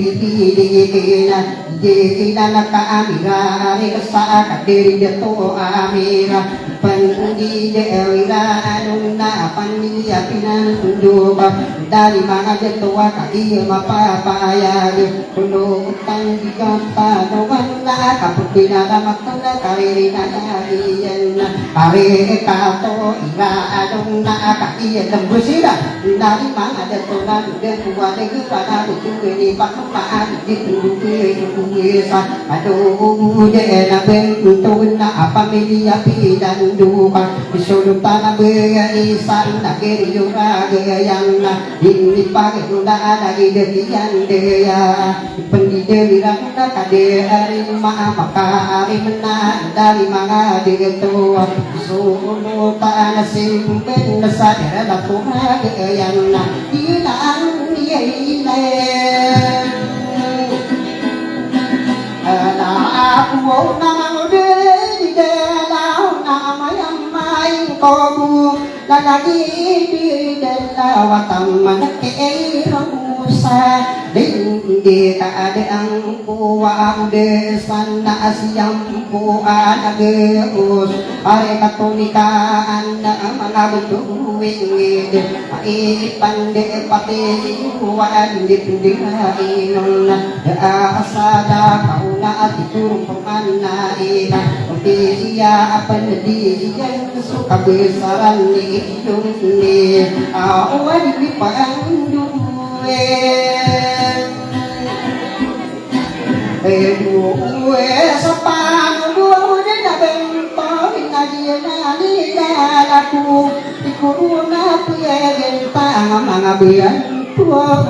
naka amira ari sa kadiri dato amira pandi de ewira anong na paniya pinanduba dari mga datua kaki mapapayag puno utang di kanta doon na kapag pinala matala kariri na iyan ari kato ira anong na kaki tembusira dari mga datua buat pada itu ini pakaian itu bisa aduh dia nak bentuk nak apa media dan duka disuruh tanah berisan nak kerja yang nak ini pakai sudah ada idean dia pendidik bilang nak hari maka hari menang dari mana dia tu suruh tanah simpen sadar tak pernah yang nak hilang aku nama de de lao nama yang main kobu lagi di dalam manake rusa di keadaan kuat de sana siang kuat geus are katunikaan mana betul wede ai pande pate kuat di pindihan asada kauna atitur pemana ina dia apa dia suka besaran ni hidung ni awan di pandu gue sepan dua udah bentor ngaji nani aku dikuruna puye gentang mangabian tua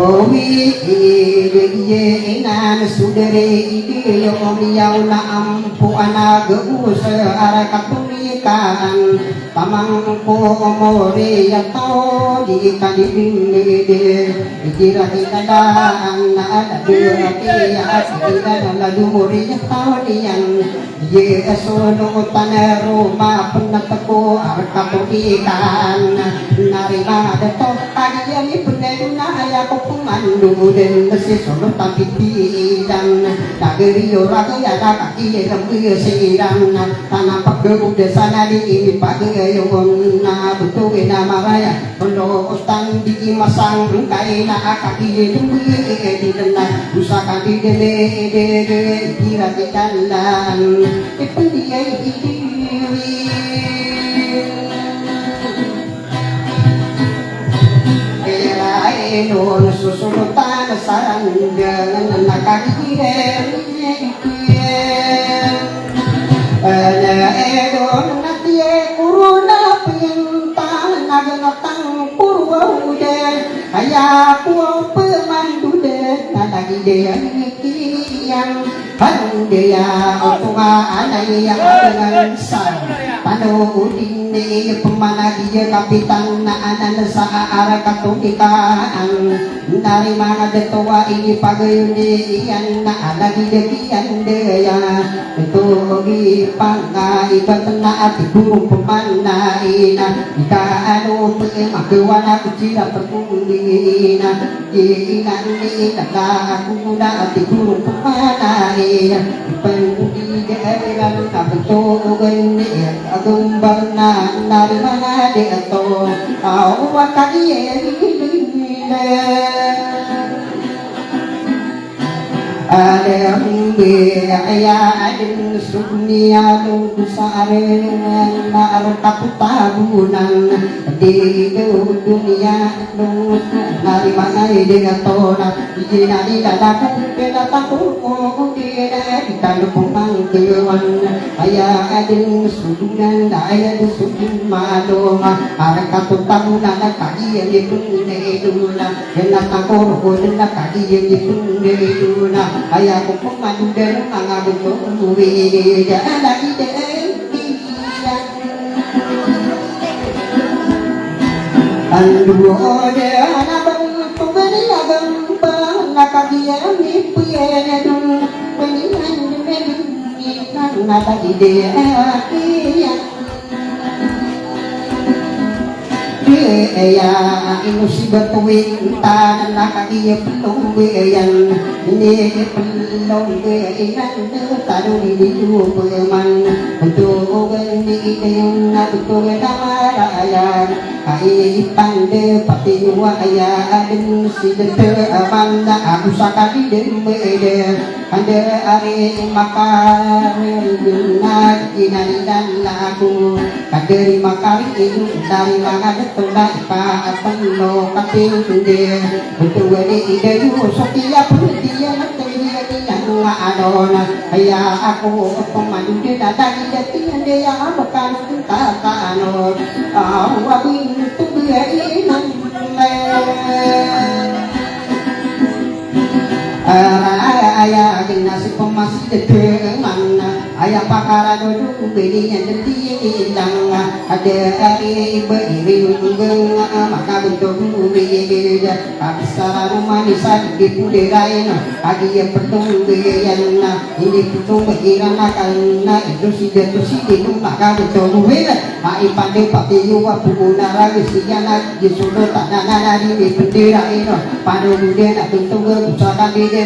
Owi ide nan sudere ide yo miau na ampu ana geus ara kapunikan tamang po more ya tau di kadibinde dikira kita na ada berarti ya kita lalu more ya tau yang ye sono tanah rumah penatku ara kapunikan narima dato kagian ni penena ya pemandu dan mesin solo tapi tidak nageri orang ya kaki yang bersidang tanah pagdu desa di ini pagi yang na betul nama raya pondok utang di masang kaina kaki yang di dendang usaha di dede kira di dalam itu dia nun susunutan sarang jangan nakakire edon natie kuruna pinta naganatang purwa ayah ku pemandu dengan lagi dia yang dia otonga anai yang dengan sang panu ini pemana dia kapitan na anan sa arah katulikaan dari mana detua ini pagayuni yang na lagi dekian dia itu gi pangga ibat na ati guru pemana ina ika anu pemakewana kucira perkundina ina ini na aku na ati guru pemana ina pemundi daerah na bentukan agung barna nari mana dia to awak kaya ada umbi ayah adin sunia lu sare na arta tabunan di dunia lu nari mana dia to na jina di dadaku pedataku oh dia kita pemang kewan ayah adin sudunan ayah sudun malu arta tabunan kaki yang dipunne duna hendak takor hendak kaki yang dipunne duna ayah ko pemandu dan mengabu tuwi ada ide andu ode ana bang tungani agam bang nakadia mi puyene dun peningan ni kan nata ide ya musibah tuwing tanan nakagiya pelong yang ini pelong inan taruh di tubuhman untuk ini yang untuk namarayan kai pande pati waya adin sidete amanda aku sakali dembede ande ari makare dinag inanidan laku kaderi makari itu dari mana tunda pa apano kating tunde untuk ini ide yu setiap dia nanti dia adona ayah aku pemandu dia dari jatian dia bukan takano awabin tu dia inan ayah nasi pemasih dekeman ayah pakara duduk bini yang jadi hilang ada hari beri unggung maka bentuk beda habis sarana manisan di puderain adi yang petung yang ini petung begiran karena itu si maka bentuk beda ai pandai pakai yuwa puna lagi siana di sudut tanah di puderain pada dia nak bentuk usahakan dia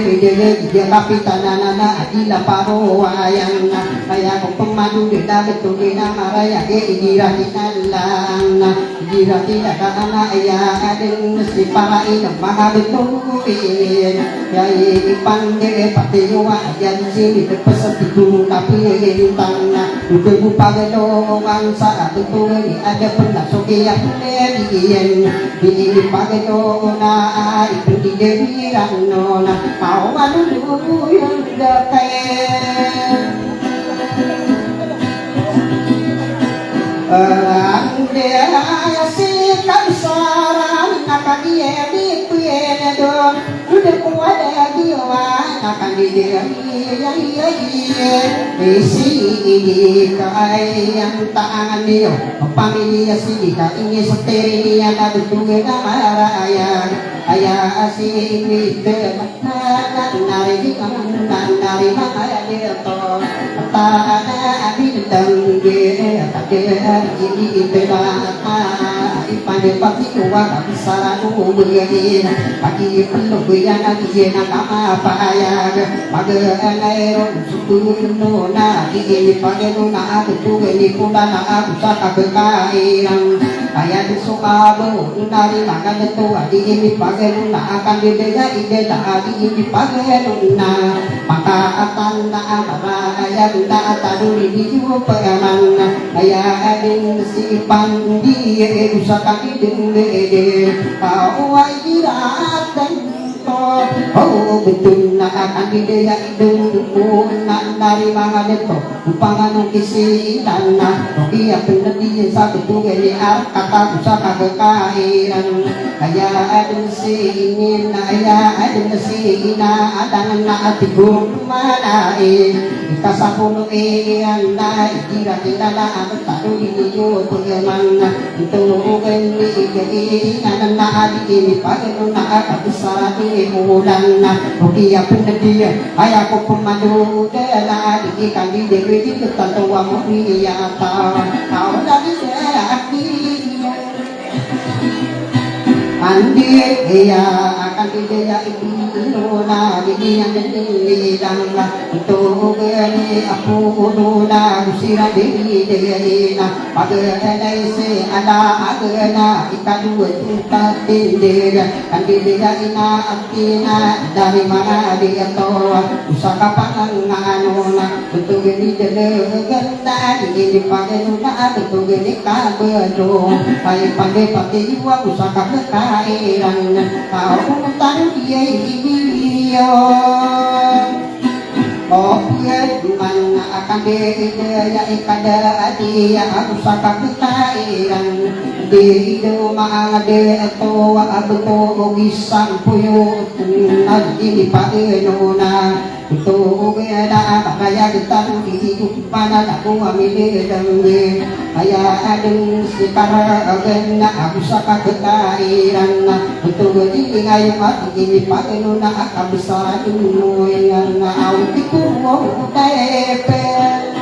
dia kapitan nana adila paro wayang ayah ko pemandu dia betul dia maraya ke iratinan lang iratina kana ayah adin si parain maha betul ini ya ipande pati wa yan si pesat itu tapi tang udah bupa gelongan saat itu ini ada pernah sokia punya di pagelona itu di dewiran nona awan dulu yang dekat dia si kamsaran akan dia dipuyene dong udah kuat dia akan dia isi kai yang tangan dia pamilya si kita ini seteri dia ada betul nama ayah si ini nari di kanan nari mana dia to tanah bintang dia tak ini beda ipande pati kuwa bisa begini pagi penuh yang dia nak apa ayah pada air suku nona ini pada nona aku ini pula nak aku saka kekairan ayah disuka bu nari makan itu ini pada nona akan dibeda ide tak ini pada nona maka akan tak apa ayah tak tahu ini juga peman ayah adin si pandi usahakan dibeda kau irat dan Oh betul na akan didaya idung na dari mga dito upangan ng kisilan na iya penelitian sa betugan ni kata sa kagakairan kaya adun si na aya adun si ina adangan na atigong manai ikasapuno iyan na ikira kilala ang taro iniyo pagyaman ito ni ikainan na adigin pagano na akabisa ulan na ukiya penelitian ay ako pumadu dala ikan di dewi di ketantua mulia kau lagi seaki andi ya akan didaya itu na di yang didang itu gani aku na usira di deina pagai se ada agana ikan dua cinta tindir kan didaya ina atina dari mana dia tahu usaka panganganona betul gini ganda ini pakai nuna betul gini kabelo pakai jiwa usaka kekairan kau taruh dia ini oh ya dimana akan didaya ikada adia aku saka kekairan di rumah ada atau abeto gisang puyo nanti pakai nona itu ada kaya kita hidup pada aku ambil demi kaya adem sekarang aku saka kekairan itu begini ngayu mati ini pakai nona akan besar dulu yang aku mau dapat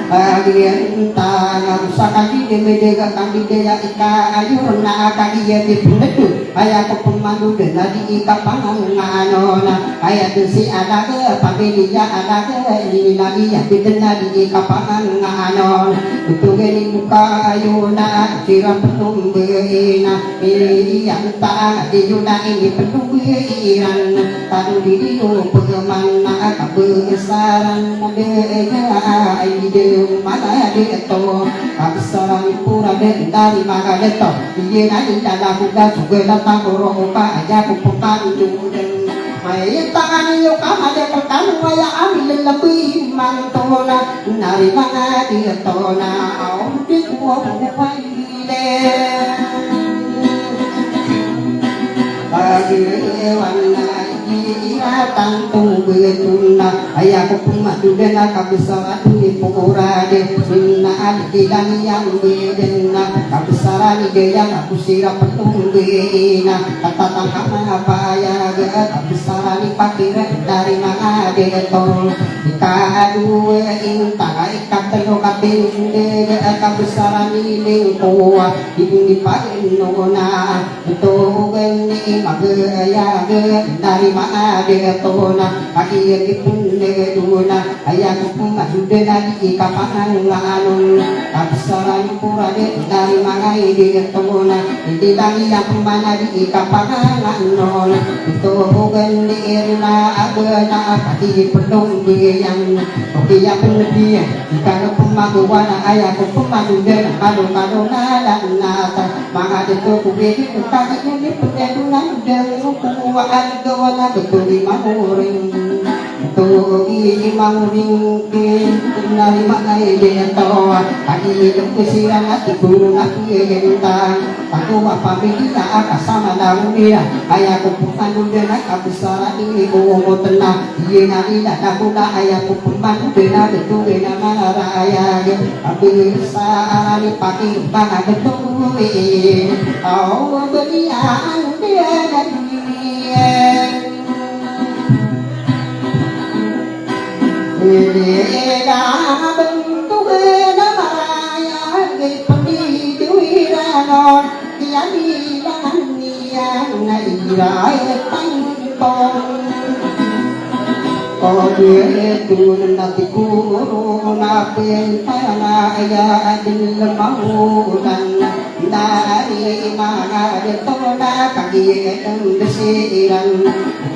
agian tangan usaka di medega kandidaya ika ayun na kadiya di punetu aya ko pemandu dena di ika panganganona aya si ada ke pamilya ada ke ini lagi ya dena di ika panganganon itu geni muka ayuna siram petung beina ini yang tak di yuna ini petung beiran tadu di dio pegeman na kabesaran adenya ide mana dia to absaran pura dari mana dia to dia nanti dalam muda juga datang roka aja kupukan juden mai tangan yo kama dia pertama ya ambil lebih mantona dari mana dia to na au di gua pai bagi warna tantung betuna ayah ko pumadu dena kabisara ni purade minna adilan yang bedena kabisara ni yang aku sira petung bena kata tangkap apa ya kabisara ni pakira dari mana de tol ika dua inta ika telo kaping de kabisara ni lengkoa ini pakai nona itu geni magaya dari mana de tona kaki kipun de duna ayah kupung adudena di kapangan kabsaran pura de dari mana de tona di tangi yang mana di kapangan nona itu bukan di irna agana kaki pedong yang kopi yang pendia kalau pemaguan ayah kupung adudena kalau nada nata maka itu kubi kaki ini pendedunan dan kubuan gawana betul mamuring itu mamuring dari mana dia tahu tadi itu kesiran hati guru nanti genta aku apa kita akan sama daun dia ayah kupukan dunia kabisara ini mau tenang dia nanti dah kuda ayah kupukan dunia betul dia mana raya tapi saat dipakai bangga betul oh berian dia dan Ega bentuk namanya pendidirian yang bilang yang nairai tangkong kau dia itu nanti kurung napen tanah ayah adil mau dan dari mana dia tona kaki yang desiran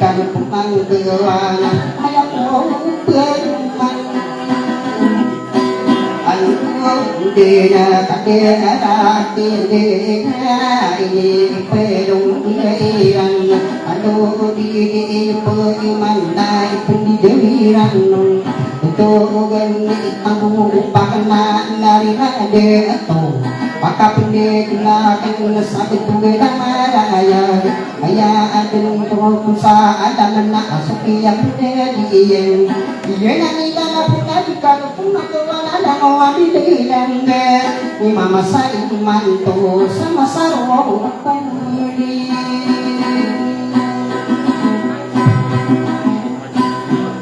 kan pemang kewana ayah mau berman Dena kadera dena ini pedung iran Ito di pagimanda ipun di demiran Ito ganit ang upakan na narinade ito Pagkapundig na kang nasabit kong maraya Kaya atin kung sa alaman na asukiya punediyan Iyan na nila na punedikan kung nagawala lang o abililang Ni mama sa imanto sa masaro kong muli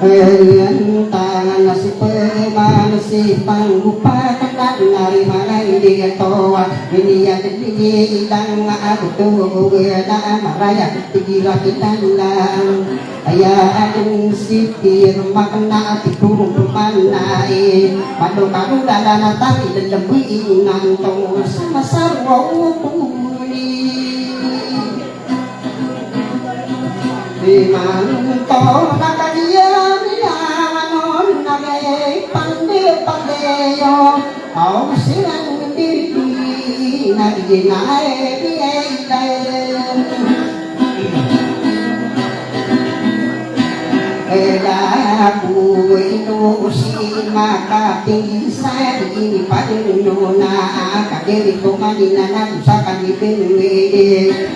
Ayan tangan na si Pema si Panggupakan na nari mga hindi ito Iniyan at ilang ako to na maraya tigira kita lang Kaya ang sipir makana at ikurong pumanay Palo-kalo lala na tayo lalabuin ng to sa masarwa upuli Imanto nakadiyam yaman nagay pande-pandeyo Au silang diri naginae biyay Ela ito si makapisa di paduno na kadiri ko manina na sa kanipin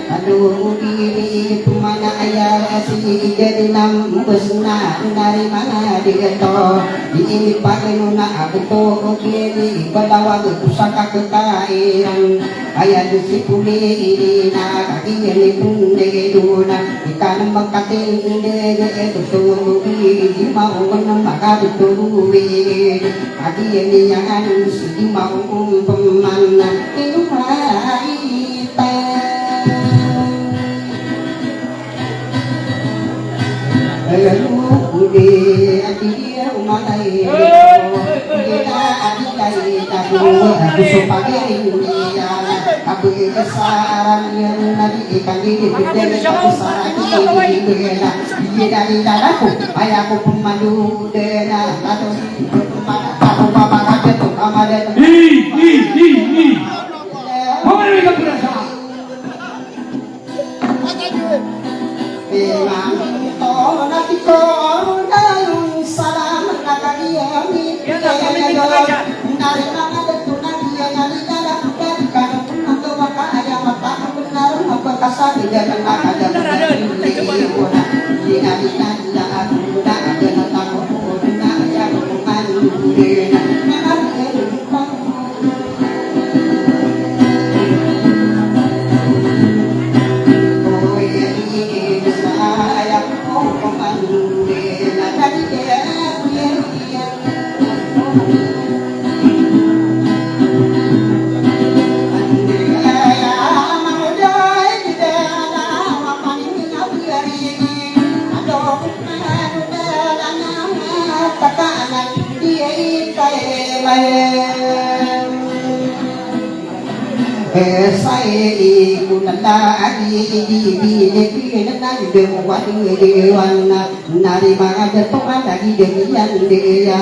aduh diri pumana aya si jadi nam besna dari mana dito di paduno na abuto kiri balawa pusaka kekairan aya si puli na kadiri pun degeduna ikan makating dege di mau makabituwi adi yang si mau pemanan itu maita lalu di adi umai kita adi kai tabu aku supaya dunia aku kesaran yang nabi ikan di bidang kesaran ini dari dadaku ayahku pemandu dena atau aku bapak aja tuh amada Mama ini tak berasa. memang toh nanti kau dalam salam nakaliya mi dari mana betul nanti yang dalam bukan karena atau maka ayah mata benar apa kasar dan ada saya ikut nari mga dato lagi dengan dia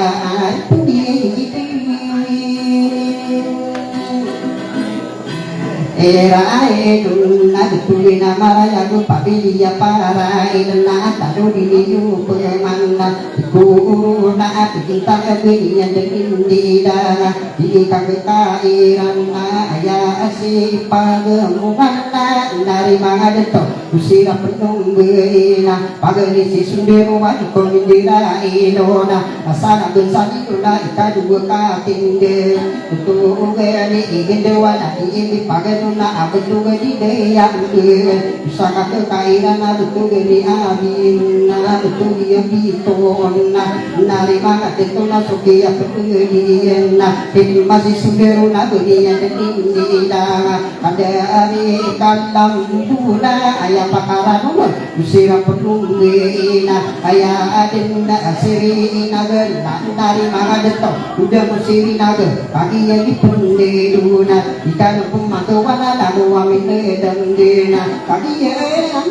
era edun na tuwi na maraya go pabiliya para ilna taro diniyo pemana guru na kita kebinian hindi dana di kagkairan na aya si pagemungan na nari mga dato usira penung beina pagani si sundero wa ko mindira ilona asana bensani na ikadu ka tinde tu gani igendewa na ini pagano na abdu gadi daya usaka kekairan abdu gadi amin abdu yabi tona nari mga dato na sukiya pagani na ini masih sundero na dunia ini ada ari kalam buna aya pakaran usira penungguina aya adinda asiri nagar dari mga dato udah musiri nagar pagi yang dipundeduna ikan pematuan lalu amin dendena pagi yang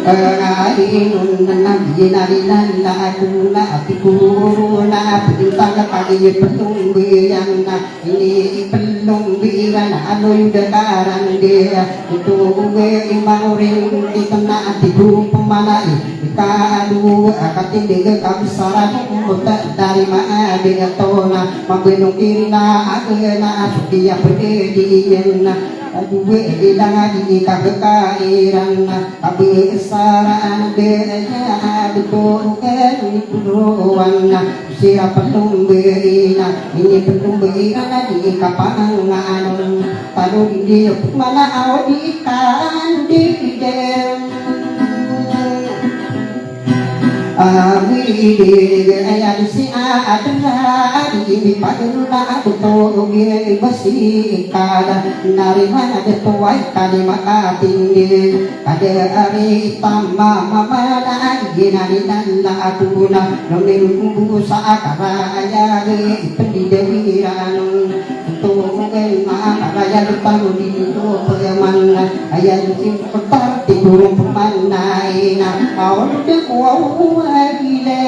Inun nabi narinan na kuna atikuna perintah kali pelung biang ini pelung biang anu yudaran dia itu gue imauring di tengah tidur pemanai kadu akatin dia kabisaran muta dari mana dia tona mabenu kirina agena sudia berdirian aduwe ilang di kakairan kabesaraan daya betul kan puruan sira pelumbeina ini pelumbeina di kapangan tahu di mana awdi kan di dem ayat si adna di paduna betul ge besi kada narima ada tuai kalimat tinggi ada ari tamma mamana ginani nalla atuna nomelu saakara aya ge pendidiran untuk raya depan di itu peman ayat sing petar tidur pemanai na awal de kuau agile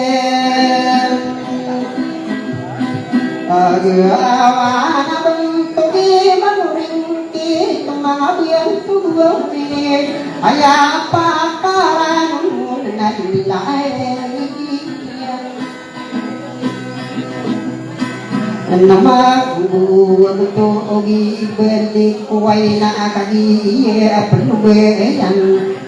awana bentuki manuring ki kemabian tubuh ini ayat pakaran nalilai nama gua betul ogi berdi kuai na kagi ye penuh beyan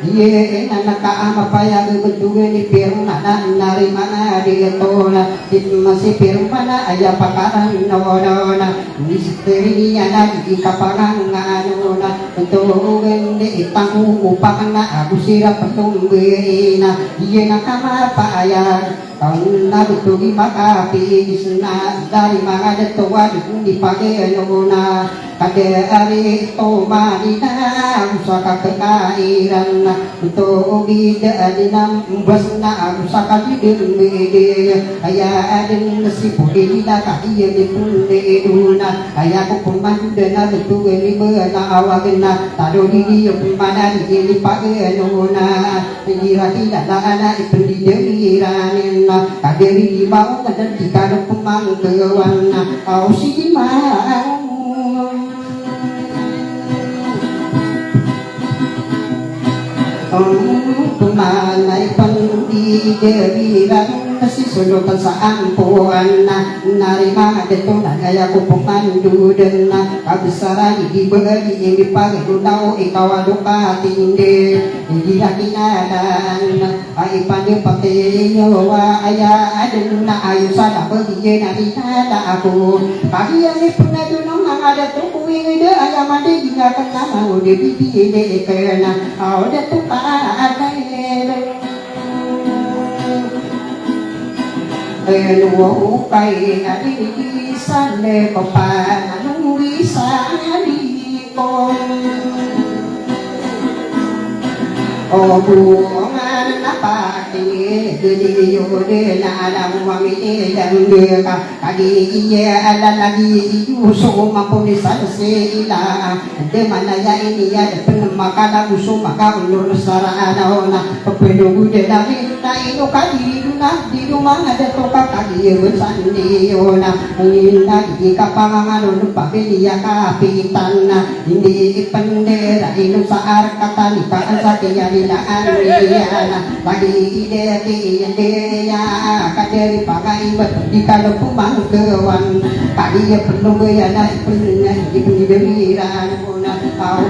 ye anak ama paya betul ni pirna nari mana dia tola masih pirna ayah pakaran nona misteri anak di kapangan nona betul gende tanggu upakna aku sirap penuh bena ye nak ama paya tahun betul maka pisna dari mana ada tua di pagi nona kade ari to marina usaka kekairan untuk bida dinam basna usaka didemede aya aden nasi pudi la kaiye dipunde duna aya ko pemanu dana betul ni bena awagna tado di mana di pagi nona dira tidak ana pendidiriran kaderi mau dan dikado pemang kewan au si mau pemanai pendidiriran si sulutan saampuan narima deto gaya ko pemandu dan kabesaran di bagi ini pagi dunau ikawaduka tinde di lakinadan ai pande patenyo wa aya aduna ayu sada bagi narita aku pagi yang pernah dunau ada tuku ini aya mande hingga kena mau di bibi de kena ada tuh ada Eluo kai adi di sane kopan anu bisa di kon oh bungan apa ini gede yode na alam wami dan deka kadi iya ada lagi usul mampu disalsila de mana ya ini ya depan makanan usul maka ulur sarana ona pepedu de dari na ino kadi duna di rumah ada toka kadi bersandi ona inna di kapangan lupa dia kapitan ini pendera ino saar kata nikah sakya Ana lagi ide ya kaderi pakai di kalau pemang kewan tadi ya perlu ya naik punya di pendirian puna kau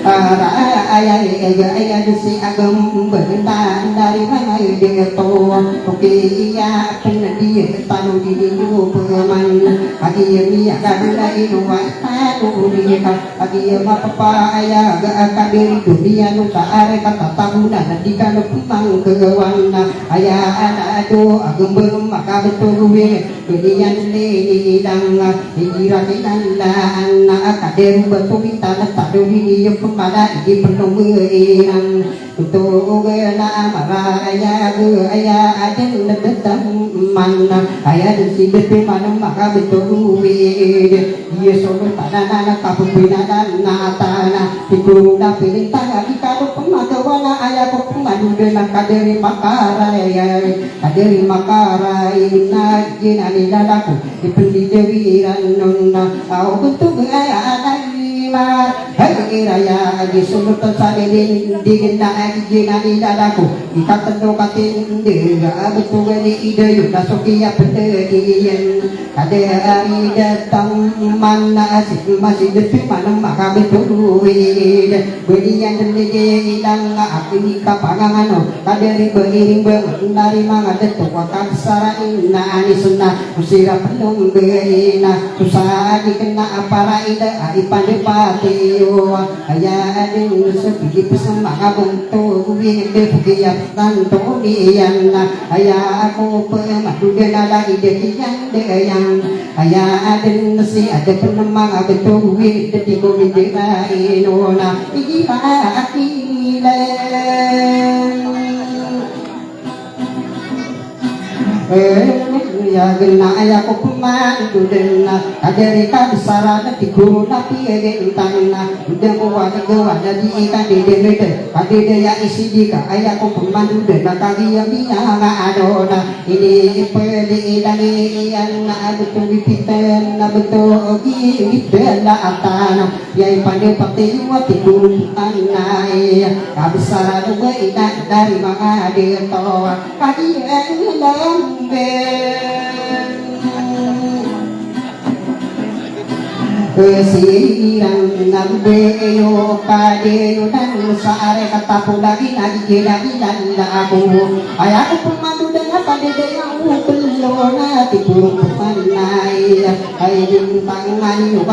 ada ayah si agam berhentak dari mana dia tahu oke iya pernah dia tahu di dulu peman pagi ini ada lagi nuai tahu dia pagi apa ayah gak kabir dunia nusa are kata tahu nanti kalau pemang kewan ayah ada tu agam bermaka betul gue dunia ini dang dikirakan lah kader betul kita tahu dia pada di penungguan untuk gena maraya gaya aden detam man ayah dan si betul mana maka betul iya solo tanah kapupinanan tanah ikut dapilin tanah di kado pemakawana ayah kok pemadu dengan kaderi makarai kaderi makarai na jinani lalaku dipendi dewiran nonna au bentuk ayah hari raya di sulutan sadin dingin na jinani lalaku ikatan dokatin dega betul ni ide yuda sokia pendirian ada hari datang mana asik masih detik mana maka betul berian dendege ilang aku ni kapangan kaderi beriring dari mga detuk akan sarain na anisna usira pelung beina susah dikena para ida ari pandepatiyo aya ading sepi pesan maka bentuk winde pukiya tanto niyan aya aku pemadu denala ide kiyan deyang aya ading si ada penemang betul winde tigo winde inona iki akile ya gena ayah ko kumandu denna kaderi ka besarana tiguna piye tanna udah kuat jadi ikan di dede kadede ya isi jika ayah ko kumandu denna kagi yang bianga adona ini peli ilangi yang na betul piten na betul gi bela atana ya pande pati wa tigun anai ka besarana wa ina dari mga deto kagi lambe kesirang nambe yo kade yo dan saare kata lagi lagi dan aku ayah aku pemadu dengan kade yang pelona tipuruk pemanai ayah tangan yo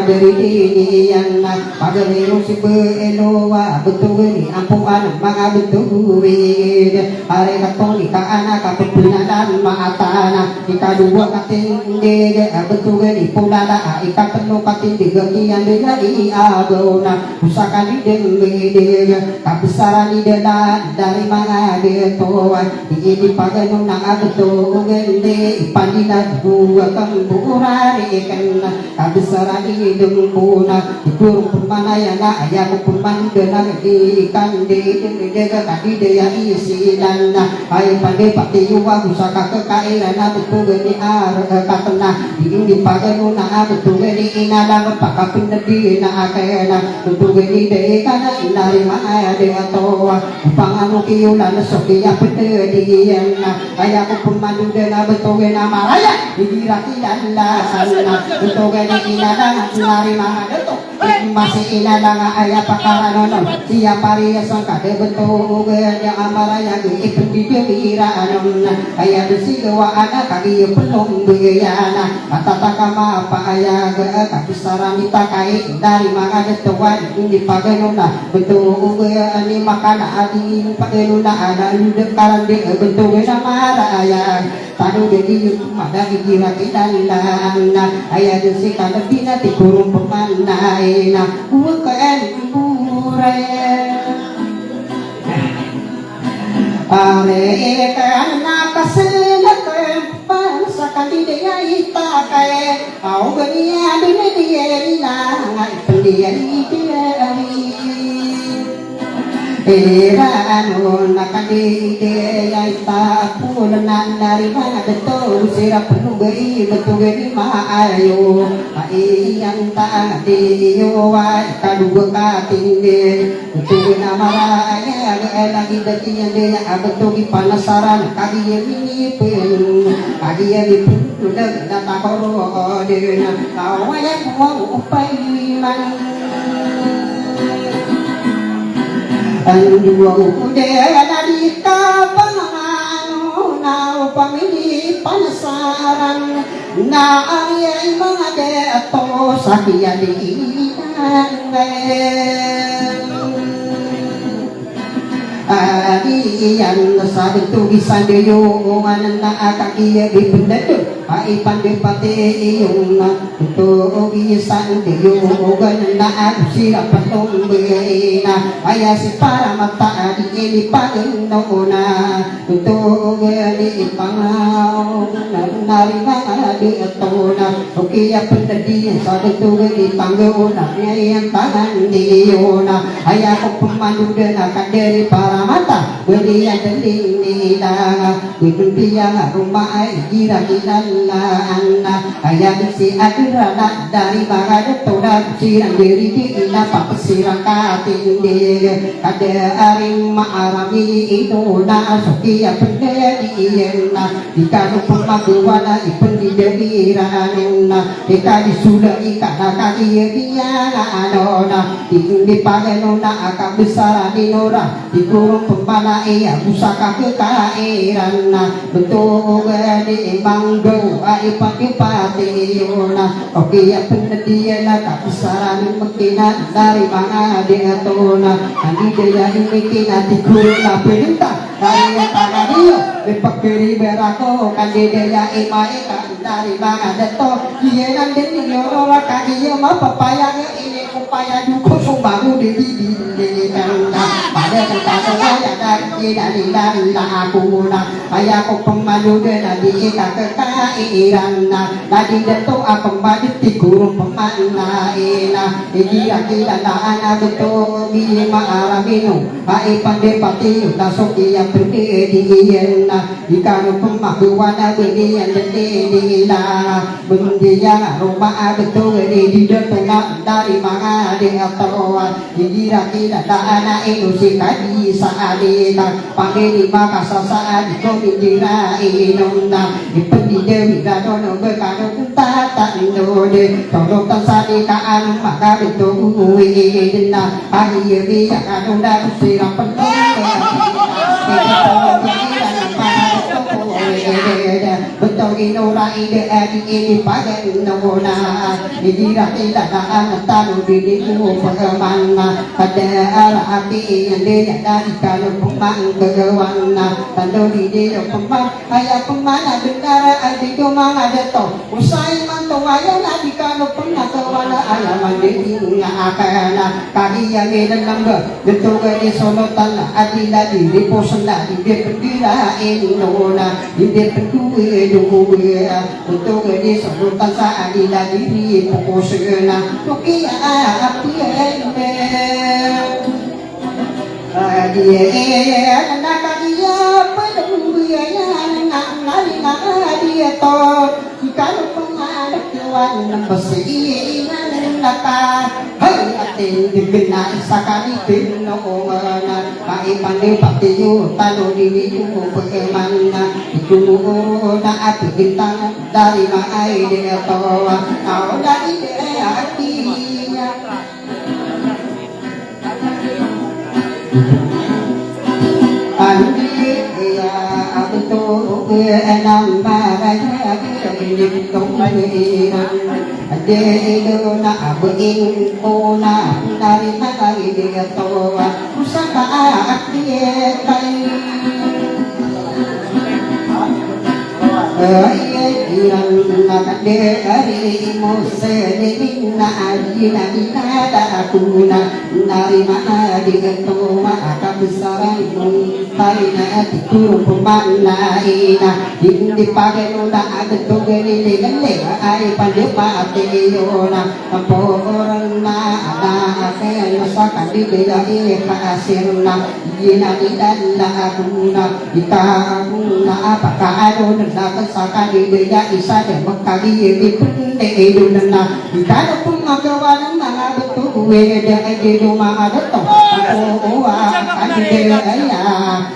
dari ini yang pada yo si beloa betul ni ampuan maka betul are kata ni ka anak kapinadan maatana kita dua kating de betul ni pulala ikat penuh kating digagian dari agona pusaka di dengge kabesaran di dari mana dia toan ini pagano nang abeto gende pandina dua kambura ikan kabesaran di dengpuna ikur pemana yang ayah peman denang ikan di dengge kadi dia isi dan ay pande pati yuwa pusaka kekairan abeto gende ar katena ini pagano nang abeto gende dalam pakapin nabi na akena untuk ini deh karena dari mana dia toa pangan kiulan sokia pededian ayah aku pemadu dengan betul nama ayah dikirakian lah sana untuk ini inadang dari mana itu masih inadang ayah pakaran non siap hari sangka de betul yang amaraya ikut di pikiran ayah besi gawa ada kaki pelong begana kata takama apa ayah kisaran ditakai dari mana detuan ini pagenuna betul ini makan adi pagenuna ada dekaran de betul nama raya tadu jadi ada kira kita ayah desi kana bina ti kurung pemanai na bukan pure are kana kaselak sakali dia itakai au gania dia ngai pendia dia Eran nakadi dia ita pulan dari mana betul sirap penuh betul gini maayo ai yang tak diyo ai kadu katingge betul nama raya lagi datinya dia betul di panasaran kadi ini pun kadi ini pun udah tak koro dia kau yang mau upai dua udara dari kapangan na pamili panasaran na ayay mga deto sa kiyalian Adiyan sa tugisan deyo nganan na akakiya ipindato ai pandipati iyuna to isan diyugan na sira patong bina aya si para mata di ini Panginoona to gani pangao narima di atona okiya pendadi sa to gani Panginoona yang tangan diyuna aya ko pemandu na kaderi para mata beri yang deling nila bibuntiya rumah gira kinala anna aya si adrana dari bagada toda sirang diri di ina papasirang katindi kada aring maarami ito na sokiya pendedi iyena dikano pemagawana ipendidebiranin na dikali sudah ikana kaya dia anona di pagano na akabesara dinora dikurung pembala iya pusaka kekairan na betul di manggo ai pati yona okiya pendidian na kabesaran mekina dari mana dia tona andi dia mekina dikurung na perintah dari tagario dipakiri berako kandidia imai dari mana deto dia nanti nyoro kaki mapapaya ini upaya duko sumbangu di pada kata saya dari aku na ayah ko pemadu dan di kekairan tadi deto aku balik di guru pemana dia tidak anak betul di maarabino ai pandepati tasoki yang berdiri jika pemakuan berdiri di bendia rumah betul di deto dari mana dia tahu dikira tidak anak itu si kadi saadina panggil maka saat komindira inunda dipendide widadono bekado tata indode tolong tansani kaan maka betul wina akhir dia kanunda sirap betul inora ide adi ini pakai nona dikira tidak anak tahu diriku bagaimana pada arah hati yang dia dari kalau pemang kegawana kalau dia pemang ayah pemana dengar adik kemana deto usai mantau ayah nadi kalau pernah kewana ayah mandiri akana kaki yang dalam betul ke solotan adi lagi di posna di pendira inona di pendue duwe betul ke solotan saat di lagi di posna tokia api dia anak dia penunggunya anak dia to kalau pengadap tuan bersih naka hai atin dibina sakali pino na kai pandai patiyo talo dini yo bagaimana itu na ati bintang dari mai dia to au dari dia hatinya Andiya abto enam baraya kirim tumairan ade na abing ona dari hari dia toa usaka akhiye kai yang nak dari muslim na adina nada aku na dari mana digetua akan besaran taina dikurung pemana ina dipakai nuna agetu geni digale ai pandepa ateyona orang na ada akan masakan di bedai kasirna ina dan aku na kita aku na apakah ada nak saka di dia isa de makali di pende eduna kita pun magawan na betul we de rumah ada to oh ade ya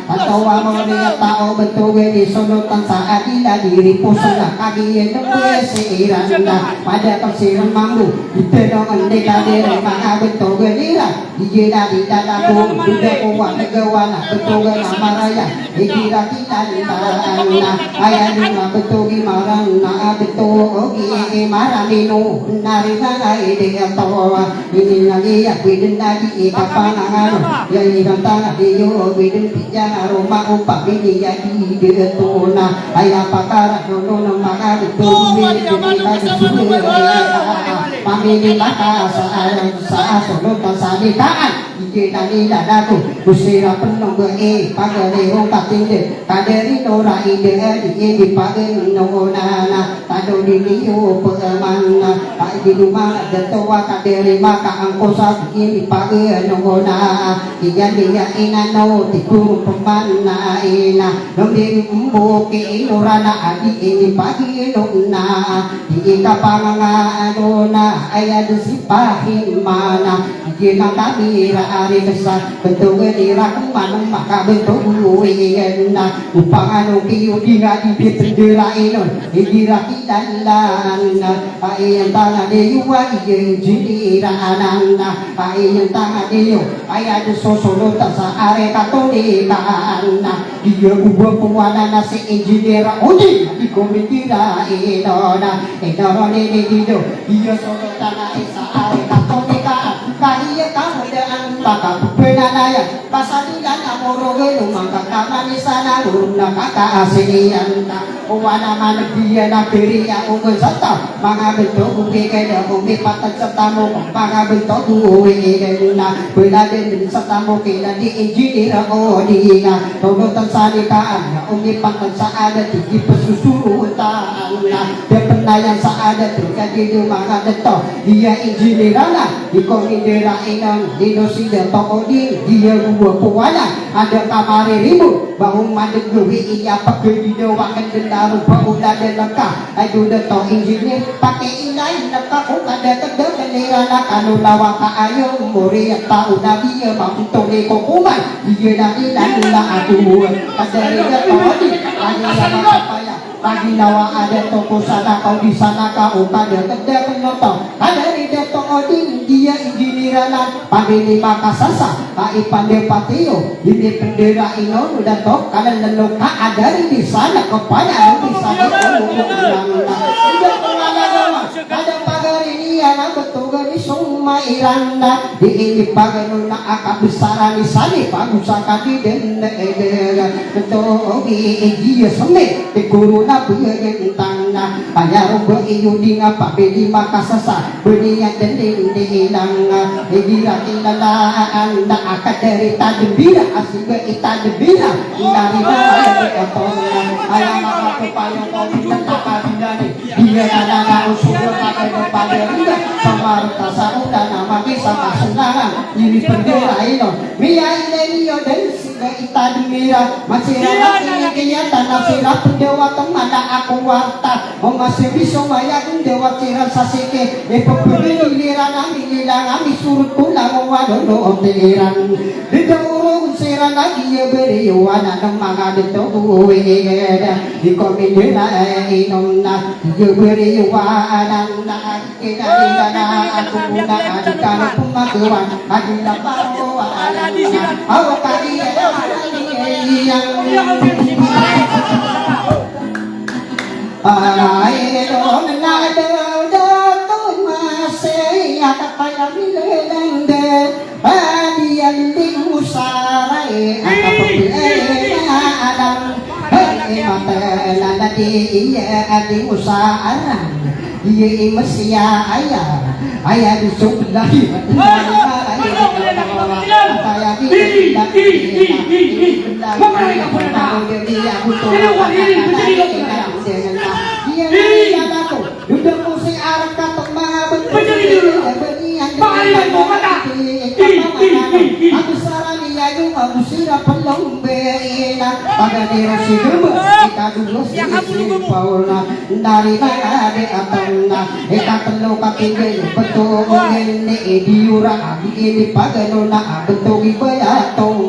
atau mau dia tahu betul we di solotan saat ila diri posna kagi de seiranda pada kasiran mambu itu dong ande kade mah betul we dira di dari dadaku sudah kuat negawan betul we amaraya dikira kita na ayah betul marang na betul marang dino nari mangai dia tawa ini lagi ya bidin lagi kapangan ya ibanta dia bidin pijang rumah upak ini ya di betul na ayah pakar nono maka betul pamili maka sa sulutan sa litaan Ijinani dadaku Kusira penuh ge pagari katingge kaderi nora ide di pagari nona tado diniu pemana tak di rumah detua kaderi maka angkosa ini pagari nona dia inano tikuru pemana ina nomdi mbuki nurana adi ini pagi nona di kapanga nona ayat sipahin mana jika kami ari besar bentuk dira kemana maka bentuk na upangan ukiu dira di bendera inon dira kidan ayam tangan dewa ije jira ananda ayam tangan dewa ayat sosolo tasa are katolika dia ubah pewana nasi injinera uji di komitira inona ini dia solo tanah isa are katolika kaya kamu dengan baka benanaya pasadilan amoro gelu mangka kamani sana urna kaka asinian wana man dia na piria unggul sata mga bentuk ubi kaya ubi patat satamu mga bentuk uwi na beladin satamu kaya di engineer o dia tulutan salikaan ubi patat saada tinggi pesusurutan depenayan saada terjadi di mga deto dia engineer na di komidera inon dino sida toko dia gua puwana ada kamari ribu bahung mandek duwi iya pakai dino wakan dendaru pauda dan leka aduh deto engineer pakai inai leka ada tegak kenirana kanu lawa ka ayo muri tau nabi ya mampu ni kokuman dia dari dan aku ada deto lagi nawa ada toko sana kau di sana kau kada tegak penonton ada deto odin dia injinirana pagi lima kasasa kai pandai patio ini bendera ino udah tok kalian leluka ada di sana kepada di sana tidak pengalaman ada pagar ini anak betul di semua iranda di ini pagar nuna akak besaran di sana pagusaka di den betul dia semit di kuruna punya tangna hanya rugo iyo di ngapa bedi makasasa benian dending di hilang dira ilalaan na akaderi tadbira asiga itadbira dari dari atong alam makapayong ko takabinani dia nana usul kakek paderiga samarta sauda nama bisa kasunangan ini bendera ino mia ilio dan siga itadbira masira ini tanah sira pendewa temana aku warta masih bisa mayang dewa kira sasike pembeli lirana mililang surut pulang wadono oteran dito urung sira lagi ya beriwana ng mga dito uweda di komidera inomna ya beriwana na kinalila na ako muna adikano pumagawan adila pa ako awak kaya ay doon na doon masay akapaya bilende adiyan ding usaray akapaya alam matala na di ading usaran iya imasya aya di suglahi duduk musik arah katok mga aku sarani ayo magusira pelombeina paganero si duma ikadulo si Paula dari bagade atonna ikatlo katingin betul ini diura ini paganona betul ibayatong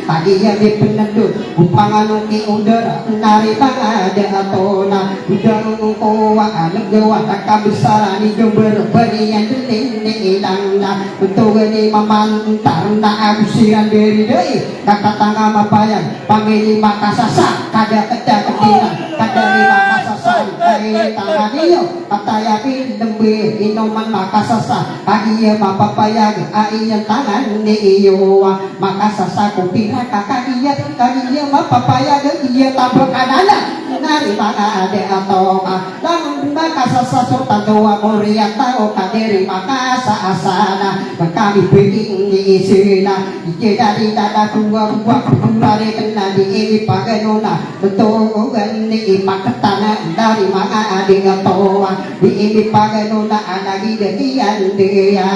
tadi ya di penendut upangan ki udara dari bagade atona udang kowa nagawa takabisarani jember berian deling ilang na betul ini mamantar na agusiran dari dei kata tangga mapayan pangili makasasa kada kada kedina kada lima kasasa ay tangan iyo atayakin lembe inoman makasasa kadiya mapapayag ay yang tangan ni iyo makasasa kupira kakadiya kadiya mapapayag iya tabak kanana nari mga ade atoka lang makasasasok tantua korea tao kadiri makasasana kami pwedeng iisina ikidari dada kuwa kumari kena di paganuna betugan ni pakatana dari mga ade atoka di paganuna anagi dadian dia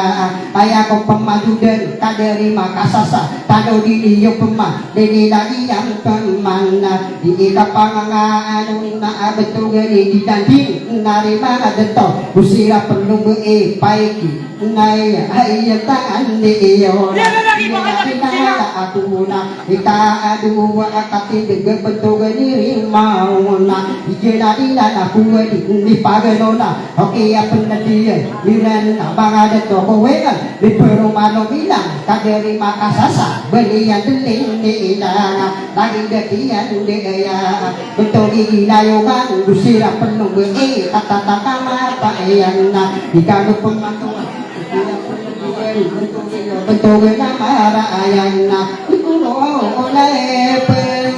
ayako pemadudan kadiri makasasa tado di iyo pemah dini lagi yang pemana di kapangangan na betugan di danding nari mga deto usira perlu paiki ngai ayatan di iyo aku na ika adu akati de betugan ni mauna ijena na aku di paganona oke ya pendian miran abang ada toko wekan di perumano bilang kaderi makasasa belian deling di idang lagi dekian dia betul inayokan usira penuh kata-kata mata yang dikandung pematuan betul nama rayana dikulo oleh pen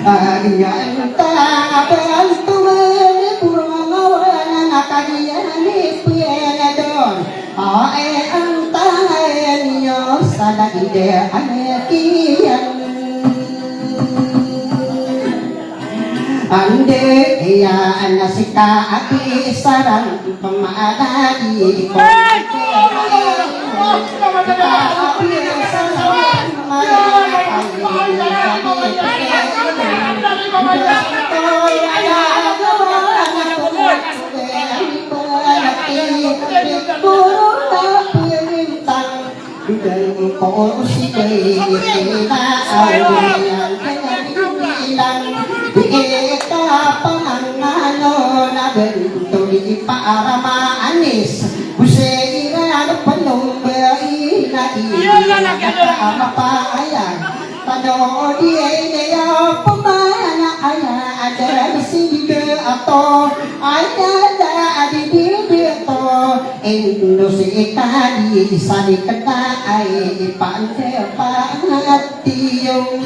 agian tak bantu purung awan kagian piadon ae antaen yo sada ide anekian ande ya anasika aki sarang pemada di kau si kita awian bilang kita pangano na bentuk di para manis usira penuh bayi lagi apa payah pada dia pemana ayah ada di sini atau ayah ada di Indonesia di sana kena air pantai pangatiung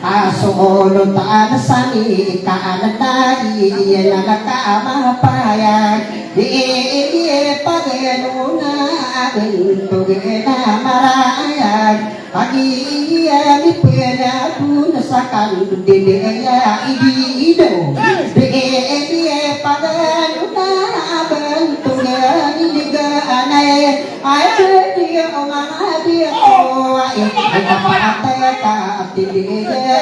asolo tak sani kana tadi nalaka amapaya di pagenuna bentuk maraya pagi di pena pun sakan dia ido di pagenuna bentuk diga anai ada dia orang dia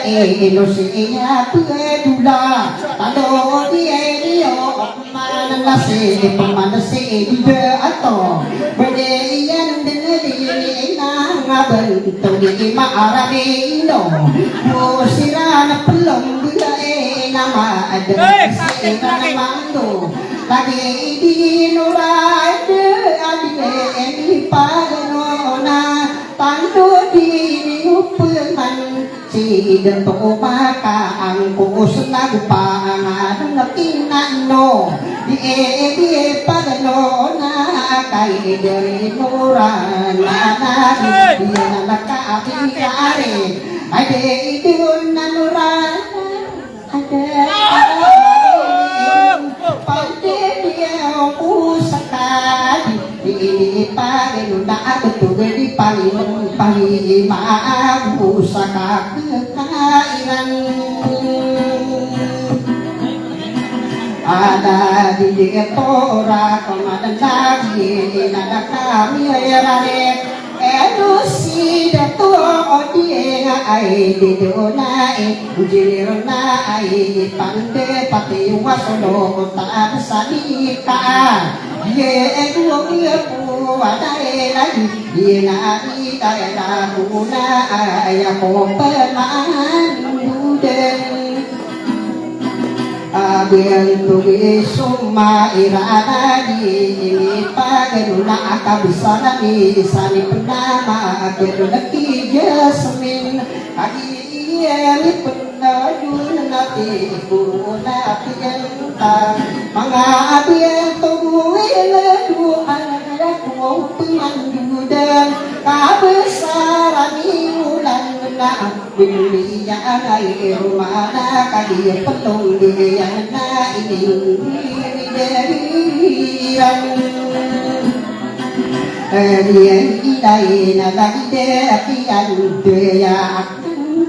Indonesia pedula tado dia mana nasi pemanasi dia atau berian diri nang bentuk di marabi no musirana pelong dia nama ada nama tu lagi di nurai ada di paganona tandu di upungan si dato maka ang puso nagpangan na pinano di paganona kay diri nuran na dia nakakabigari ay di doon na nuran ada pante dia pusaka di paganona betul di paling maaf pusaka kekainan ada di tora komadan lagi nada kami ayarane elusi datu odie ai di donai jirona ai pande pati wasono ta sanika ye edu pu adai lagi ye na di ta kuna aya ko peman duden abel tuwi summa irana di pagenuna akabisana ni sani penama berleki jasmin agi eli penajun nati kuruna piyanta mga abel tuwi ledu ala kuo pimandudan kabesaran ulan na bili yang ai rumana kadi pelong yang na ini deriran dia idai na lagi de apian de ya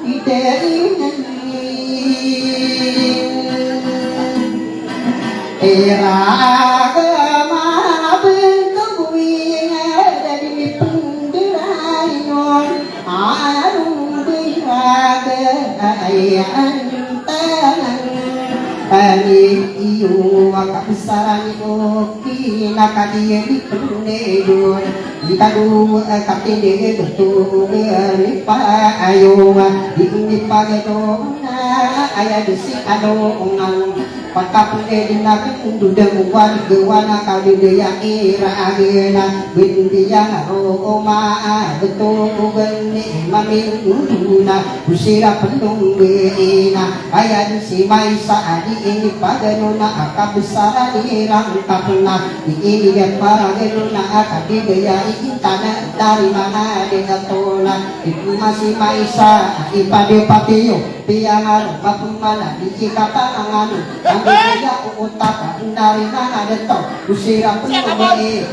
idai era mana bentuk dari penderai non arung beraga ayam tangan ani iyo akapisaran oki nakadia di penedor itadu kapinde betul ni pa ayo di pagado na aya desi ado ongang pagkapunde din natin kung dudang uwan gawana kabidaya ira agena bindiya ro ma betul ni mamin uduna usira pendung beina aya desi mai saadi ini pagano na akabesara irang kapna ini dia parageno na akabidaya intana dari mana dia tona itu masih mai sa ipade patiyo piangan mapumana di kapangan Ambilnya utak dari mana detong usira penuh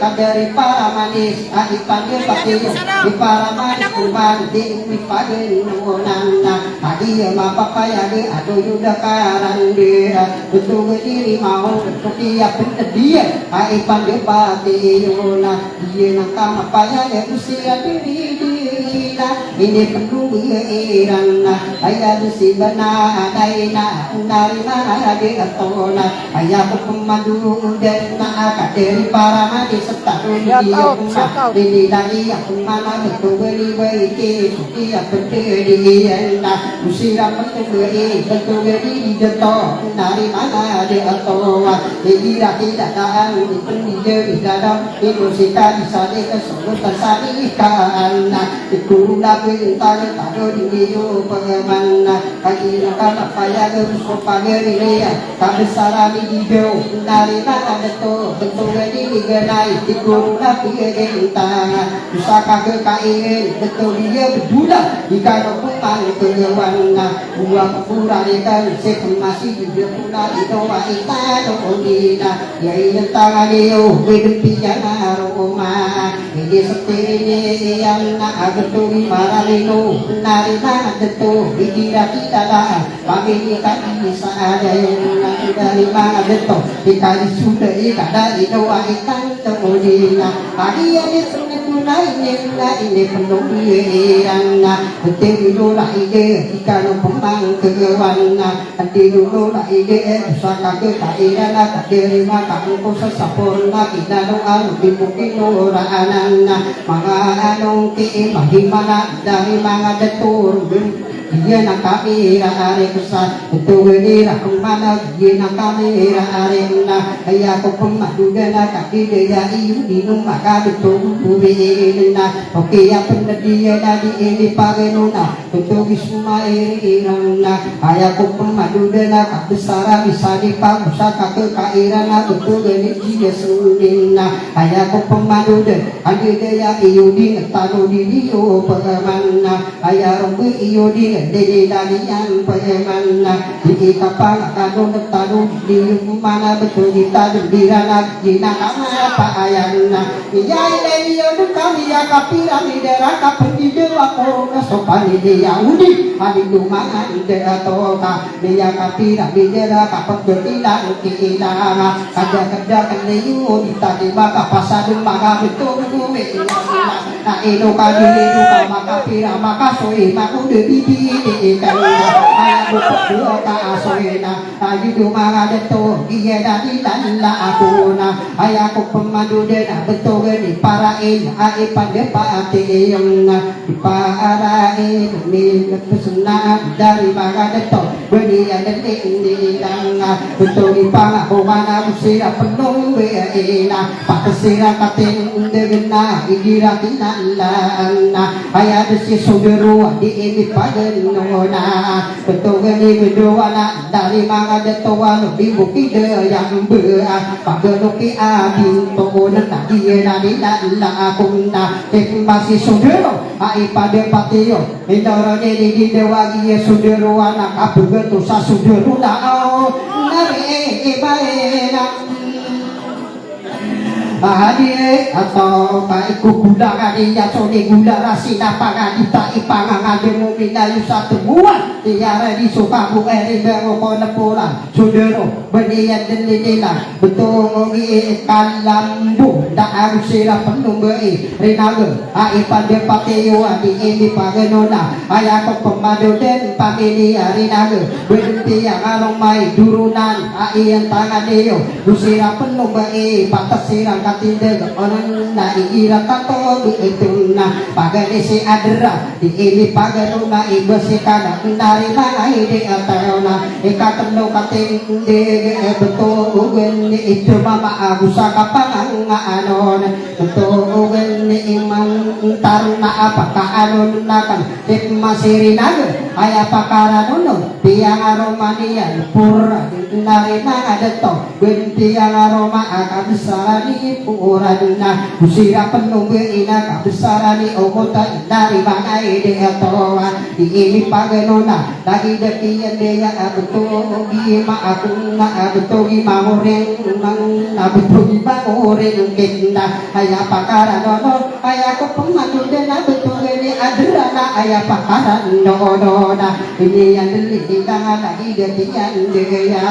kadari para manis adipannya patiyo di para manis kuman di pagi nunana tadi mapapaya di ado yuda karan dia betul diri mau setiap dia adipan dia patiyo na dia nakama paya dia usira diri ini penuh irana ayat si bana adaina dari mana dia tona ayah pemadu dan nak dari para mati setahun dia ini dari aku mana betul beri baiki dia berdiri anda usira betul beri jatuh dari mana dia tona dia tidak tahan itu dia dalam itu kita bisa dikesulut tersari karena itu lagu tadi taruh di yo pengemana kaki nakam payah bersopangan ini kabesara di hijau dari mana betul ini digenai tikung nabi gentang pusaka kekain betul dia berbudak jika dokupan kewana buah pura ikan masih juga pula itu wanita doina ya ini tangan dia hidup rumah ini seperti yang nak betul maralino dari mana betul tidak lah kami kan bisa ada yang dari mana betul kita sudah ada itu ikan kemudian tadi ada sungai ini penuh irana betul dulu lah ide ikan pembang kewana nanti dulu lah ide pusaka kekairana dari maka engkau sesapurna kita doa dibukin orang mga anong mahimana dari mga datur dia nak kami hari kesat betul ini rakung mana dia nak kami hari na ayah ko pemadu dana kaki dia iu di rumah kami betul bumi na oke ya pendia dari ini pagenuna betul semua irang na ayah ko pemadu dana kak besar bisa dipaksa kak kairan betul ini dia sundin na ayah ko pemadu dan ada dia iu di taruh di iyo pengamana ayah rombe iyo di Dede dalian pemana di kapal kado taruh di mana betul kita dirana jina kama apa ayana iya iyo kami ya kapira di daerah kaperti dewa ko sopan di Yahudi hari dumana ide atau dia kapira di daerah kapet tidak kita ada kerja keniu di tadi maka pasar maka betul nah itu kali itu maka kapira maka soi maka udah bibi ikan ayah buku dua kasoina ayu dumanga deto iya dari tanla aku na ayah aku pemadu dena betul ni parain ai pandai pati yang na parain ni pesona dari manga deto berian dending betul ipang mana usira penuh beina pakesira kating degena igira kinalana ayat si saudara di ini pagenona betul geni bedoana dari mga detuan di bukid yang beah pagenuki abin tokonan dia nadi nala akuna masih saudara ai pada patio indoro di dewa dia saudara anak abu betul sa saudara nao nare baena Ahadie atau kaiku gula kadinya soni gula rasina pangadita ipanga ngademu minayu satu buah tiara di suka bu eri bero kona pulang sudero benian denidila betul ngogi kalambu da harus sila penuh bei rinaga ai pada pateyo adi ini pagenona ayako pemadu den pamilia rinaga berhenti yang along mai durunan ai yang tangan deyo usira penuh bei batas sirang katinde orang na iira kato itu na pagani si adra di ini pagaruna iba si kana nari mana ide atayona ikatno katinde betul ugen itu mama abusa kapang anon betul ugen imang taruna apakah anon nakan dik masirinaga aya pakara nuno tiang aromania pura nari mana deto ben tiang aroma akan sarani puraduna usira penuh ina kabesarani omota dari mana ide atoa di ini pagenona lagi dekian dia betul gima aku na betul gima oreng mang betul gima oreng kita aya pakara nono aya ko pemadu dena betul ini adrana aya pakara nono ini yang deli kita lagi dekian dia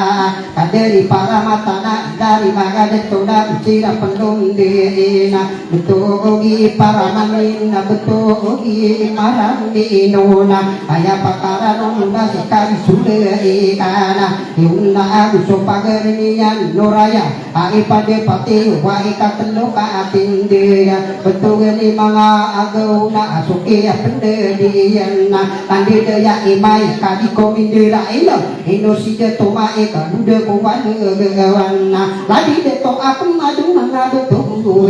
kaderi para matana dari mana detona usira penuh dina betul gi para manina betul gi marami nona aya pakara nona sekali sudah ikana yuna aku sopagerian noraya ai pada pati wa ikatelo ka atindia betul ni mga agauna asuki ya pendedian na kandida ya imai kadi komindira ino sida toma eka dude ko wan na lagi de to aku madu mga betul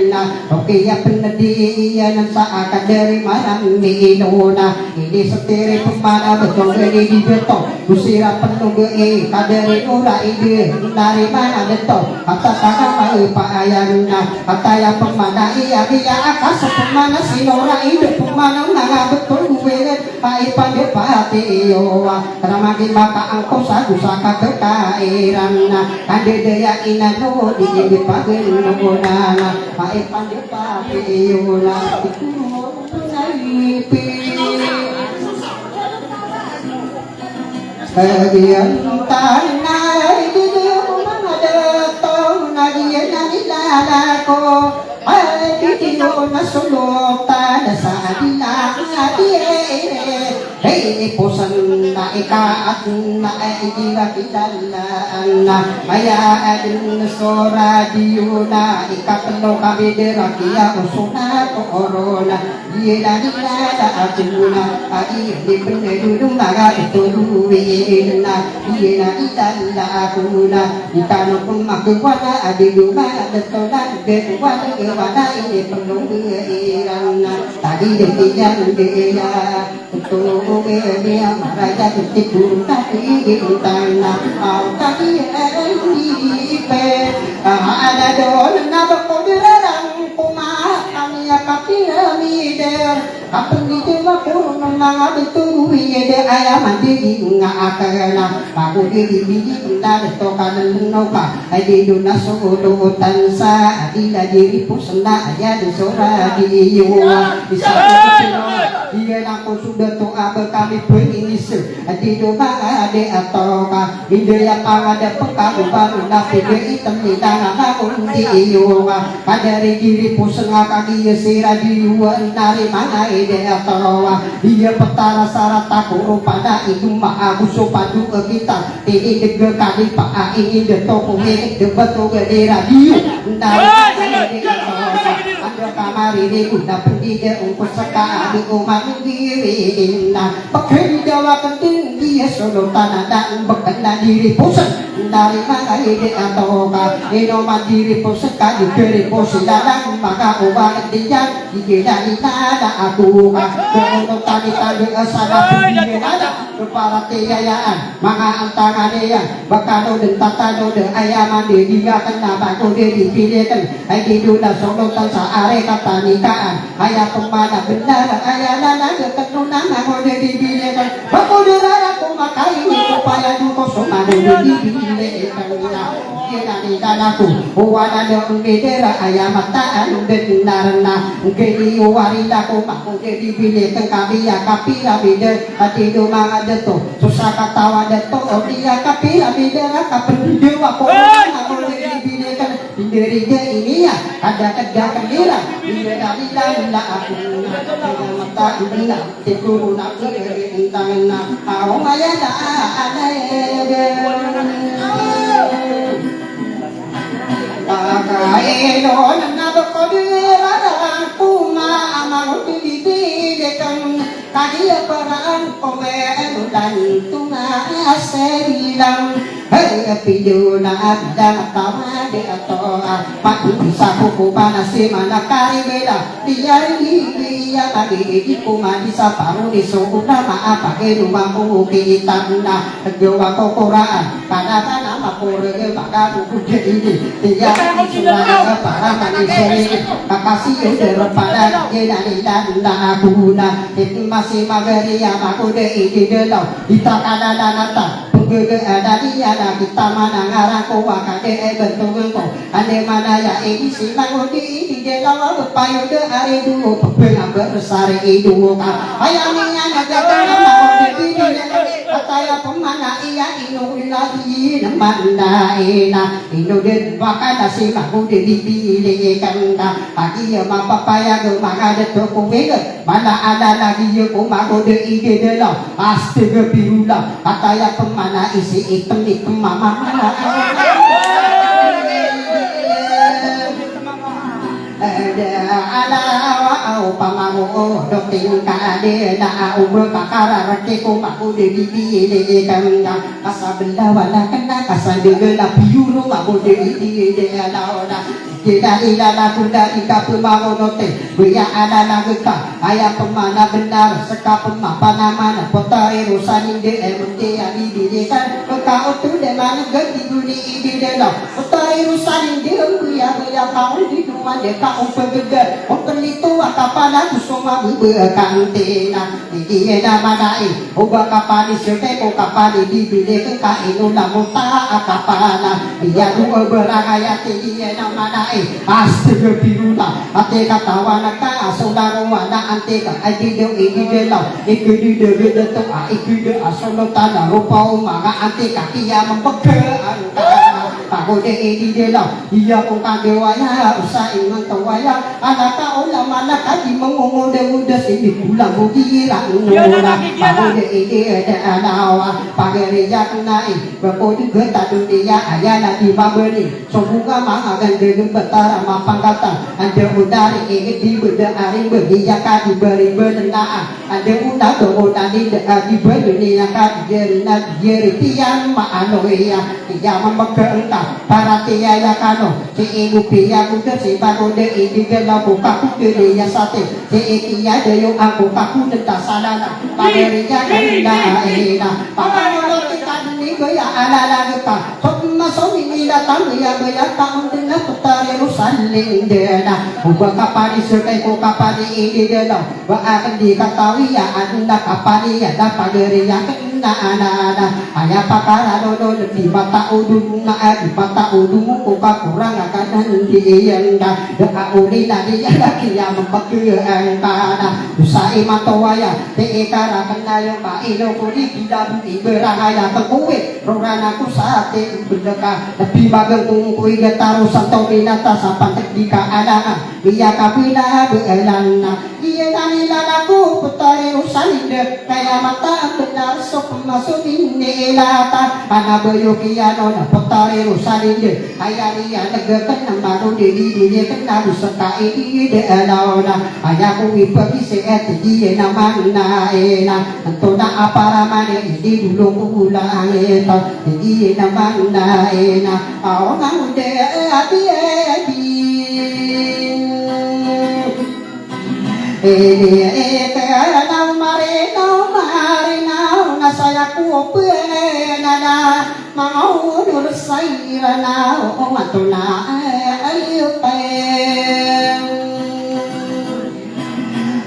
na oke ya pendedian sa akan dari marang ni nona ini setiri pemana betul ini di betul usira penuh ge kaderi ora ide dari mana betul atas sana mau paayana ataya pemana iya dia akas pemana sinora ide pemana naga betul gue pai pande pati yowa ramagi maka angko sagu saka kekairan ade daya ina no di ibi pagen nona pai pande pati yola ikuro naipi bagian tanah di rumah datang nagian nilalaku di rumah suluk tanah sadina hei posan na ikaat na igira kidalan maya adin sora diuna ikatno kami derakia usuna korona dia nilala atuna ai di penedudung naga ituluina dia nilala akuna itano kumakwana adiluma detolan dewan kewana ini penuh irana tadi detian dia betul dia maraja ketipu tadi tanah au tadi pe ada don na bakodirang puma kami kapiramide kapeng di dewa kurang na betul de ayam mandi ngakana aku di biji na to kanen noka ai duna sodo tansa adila diri pusna aya di sora di yuwa bisa dia nako sudah to abel kami penginis di doa ade atoka indaya pangada pekabu baru nafi de item di tanah undi yuwa kadari diri pusna kaki sira di yuwa nari mana ide atowa dia petara syarat takuru pada itu maha musuh padu kita ini dege kali pak ini de toko ini de betul de radio nari ada kamar ini guna pergi de umpur sekali umat diri na pakai jawa penting iya sulutan dan bekendan diri pusat dari mga ide atau ka ino mandiri pusat ka diberi posidalang maka ubangan diyan digidani na aku ka keuntung tadi asana pilihan ada para tiyayaan mga antangan niya bakano dan tatano dan ayaman dia kenapa ko dia dipilihkan ay diduna sulutan sa are katanikaan ay pemana benar ay nana ketunan ako dia dipilihkan bako dirara ko makain upaya duko sumano dipilihkan aku wana ng bidera ay mataan ng narana kini warila ko mako dia dipilihkan kabiya kapila bider at ino mga dato susah katawa dato o dia kapila bidera kapendewa ko ako dia dipilihkan dirinya ini ya ada kerja kira bidera na ako mata ini tikuru na tangan na ako maya na Kaino na bakodira puma amang tilidikan kaya paraan komeno dan tunga serilang hey pido na ada tawa de ato patu bisa kuku panasi mana karibela dia dia tadi di kuma di saparu di sukuna apa ke rumah kita na jawa kokoraan kana mapore baka kuku ini dia sudah para manusia makasih udah pada jadi dan aku na itu masih magari yang aku deh ini dulu kita kana nata pengge ada dia kita mana ngarang ko wakade bentuk ko ane mana ya ini si mangodi ini dia lawa payu de are dulu pepeng besar itu ka ayamnya naga mangodi ini kataya pemana iya ino lagi namanda ina ino de wakada si mangodi dipilih kan pagi ya mapapaya go magade to ko wega mana ada lagi yo ko mangodi ide de lo pasti ge pirula kataya pemana isi item mama ala au pamamu doting kade na umur kakara rake ko maku de bibi de kanga kasabenda wala kana kasandege la biuru maku de de ala kita ilana kuda ika pemamonote buya ada nageka ayah pemana benar seka pemapa nama potare rusanin de emte ani didekan kau tu de mana gedi guni ide de lo potare rusanin de buya kau di rumah de kau pegede openito akapana kusoma bukante na dia nama dai oba kapani sete ko kapani di bide ka ino na mota akapana dia dua berangaya dia nama dai astiga pirula ate katawa naka saudara wana ante ka adido ididelo ikudi de to a ikudi asolo tana rupa umaga ante ka kia membeke Aku de ididelo iya ko kagewaya usa ingon tawaya anaka ulama naka di mengungu de muda sini pulang bukira nuna aku de ide anawa pagereja kenai bako juga tak dunia ayana di babeni semoga mangagan de betara mapang kata ande udari ingin dibeda ari begiya ka diberi benaan ande udah do tadi diberi dunia ka jerina jeritian maano ya iya membeke para tiaya kano si ibu pia kuda si bagode ini gela buka kuda ya sate si ikiya deyo aku kaku nenta salana pagerinya kena ina pagano kita ni goya ala kita sokma somi ni datang ya goya tahun dengan putari rusaling dena ubah kapani sekai ko kapani ini gela ba akan diketahui ya anda kapani ya da pagerinya kena ana hanya pakara dodo di mata udun na di mata udung ko ka kurang akan diyan da uli na diya lagi ya mempakir kana usai matawaya te ikara kanayo ka ilo ko di bidabu iberahaya ke kuwe rorana ku sate berdeka tapi bagang kung kuwi gataro santo binata sa pantek di kaananga iya kapina beelana iya nanila aku putari usalinde kaya mata benar sok masukin nilata anabayo kiyano na putari usalinde ayariya nagakan ng maro di dunia kena busaka ini deelaona ayaku ipagi seet di naman na ena anto na aparamane di dulu ulang ito di naman na ena aw nang de ati nau mare nau na saya ku penana mau dur saira nau matuna ayo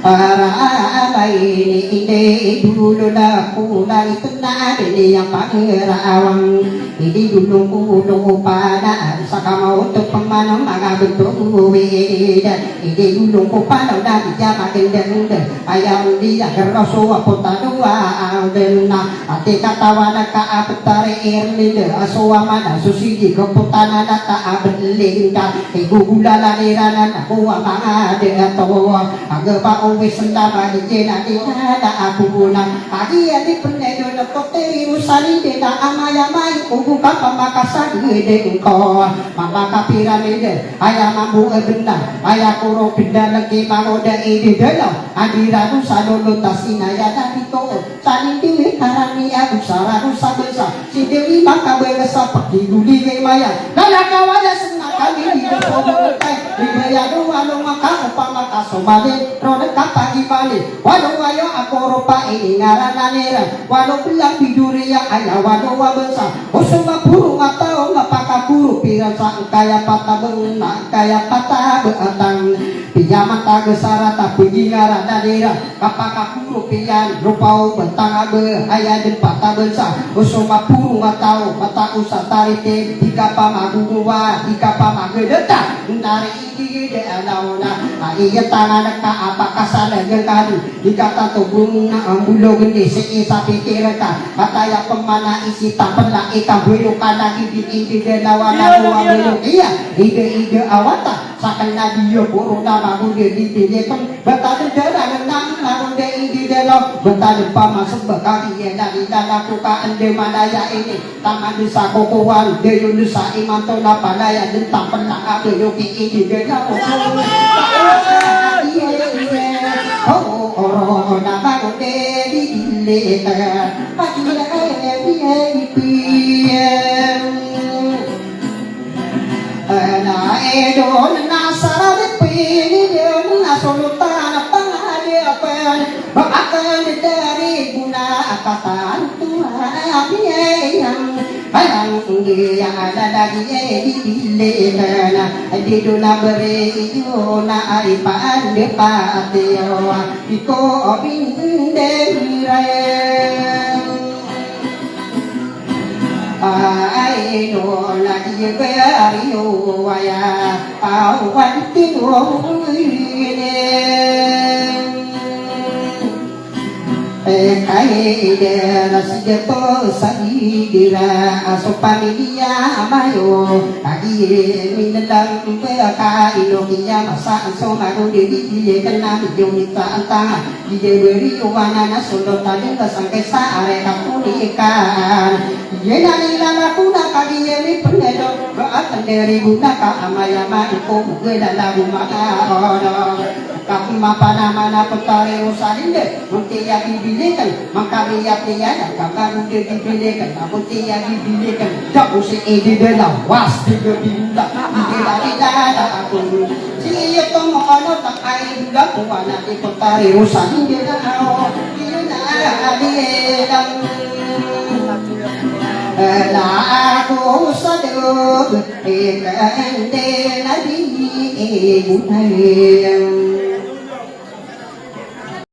para ini ide dulu dah pulang kena ini yang pangerawang ini dulu kudu pada sakama untuk pemanang maga bentuk weda ini dulu ku pada dah dijama gendeng ayam dia keroso apota dua aldenna ati katawana ka apetare irlinde aswa mana susiji keputana data abelinda ibu gula lalirana aku amanga de atwa agapa wis sendama di jena di ada aku guna adi adi pendedo na kote usali de na amaya mai ugu kapa makasa de ko mama kapiramide aya mambu ebenda aya kuro pindah lagi magoda ide delo adiranu salolo tasina ya dito sani dewi karani aku saranu sabesa si dewi maka beresa pergi guli ke maya nala kawaya senang kami di depan dibayar walau maka upama kasomade roda kapagi balik walau ayo aku rupa ini ngarananera walau bilang biduri ya ayah walau wabesa usuma burung atau ngapaka buru pirasa kaya patah beuna kaya patah beatang pijaman tagesara tapi ngarananera kapaka buru pian rupau bentang abe ayah dan patah besa usuma burung atau mata usah tarike jika pamaguwa jika pamagedeta nari ini de anauna iya tangan ka apakah sana kali dikata tubung na ambulo gede se sapi kereta kata ya pemana isi tapela ika buyo kana gidi ide de lawana buyo iya ide awata sakana dia corona magu de ide kan betade darah nang magu de ide lo betade pamasuk bekali ya dari dalaku ka ande manaya ini taman desa kokowan de yunusa imanto na palaya den tapela ade yo ki ide de la oh oro na bago de di dile patula na edo na sara de pini de na solutan pangade apan bakakan dari guna akatan tua yang ayang yang ada lagi di dilena di dona beri yo na aipan de patio iko binde ai no lagi beri yo ya awan tino kaide nasijeto sadira asopamilia amayo kagi minendang ka ilokinya masa so maru diri kena jumita anta di beri wana nasodo tadi kesangke saare kapunikan yenani lana kuna kagi yemi penedo baatan dari guna ka amaya maiko buge lagu maka ono kapma panamana petare usalinde mungkin ya dibilikan maka lihat-lihat kakak udah dibilikan mungkin ya dibilikan tak usah ide dalam was tiga bintang tidak aku si itu mau ano tak air juga kuana di petare usalinde nao la aku sadut ende nadi bunai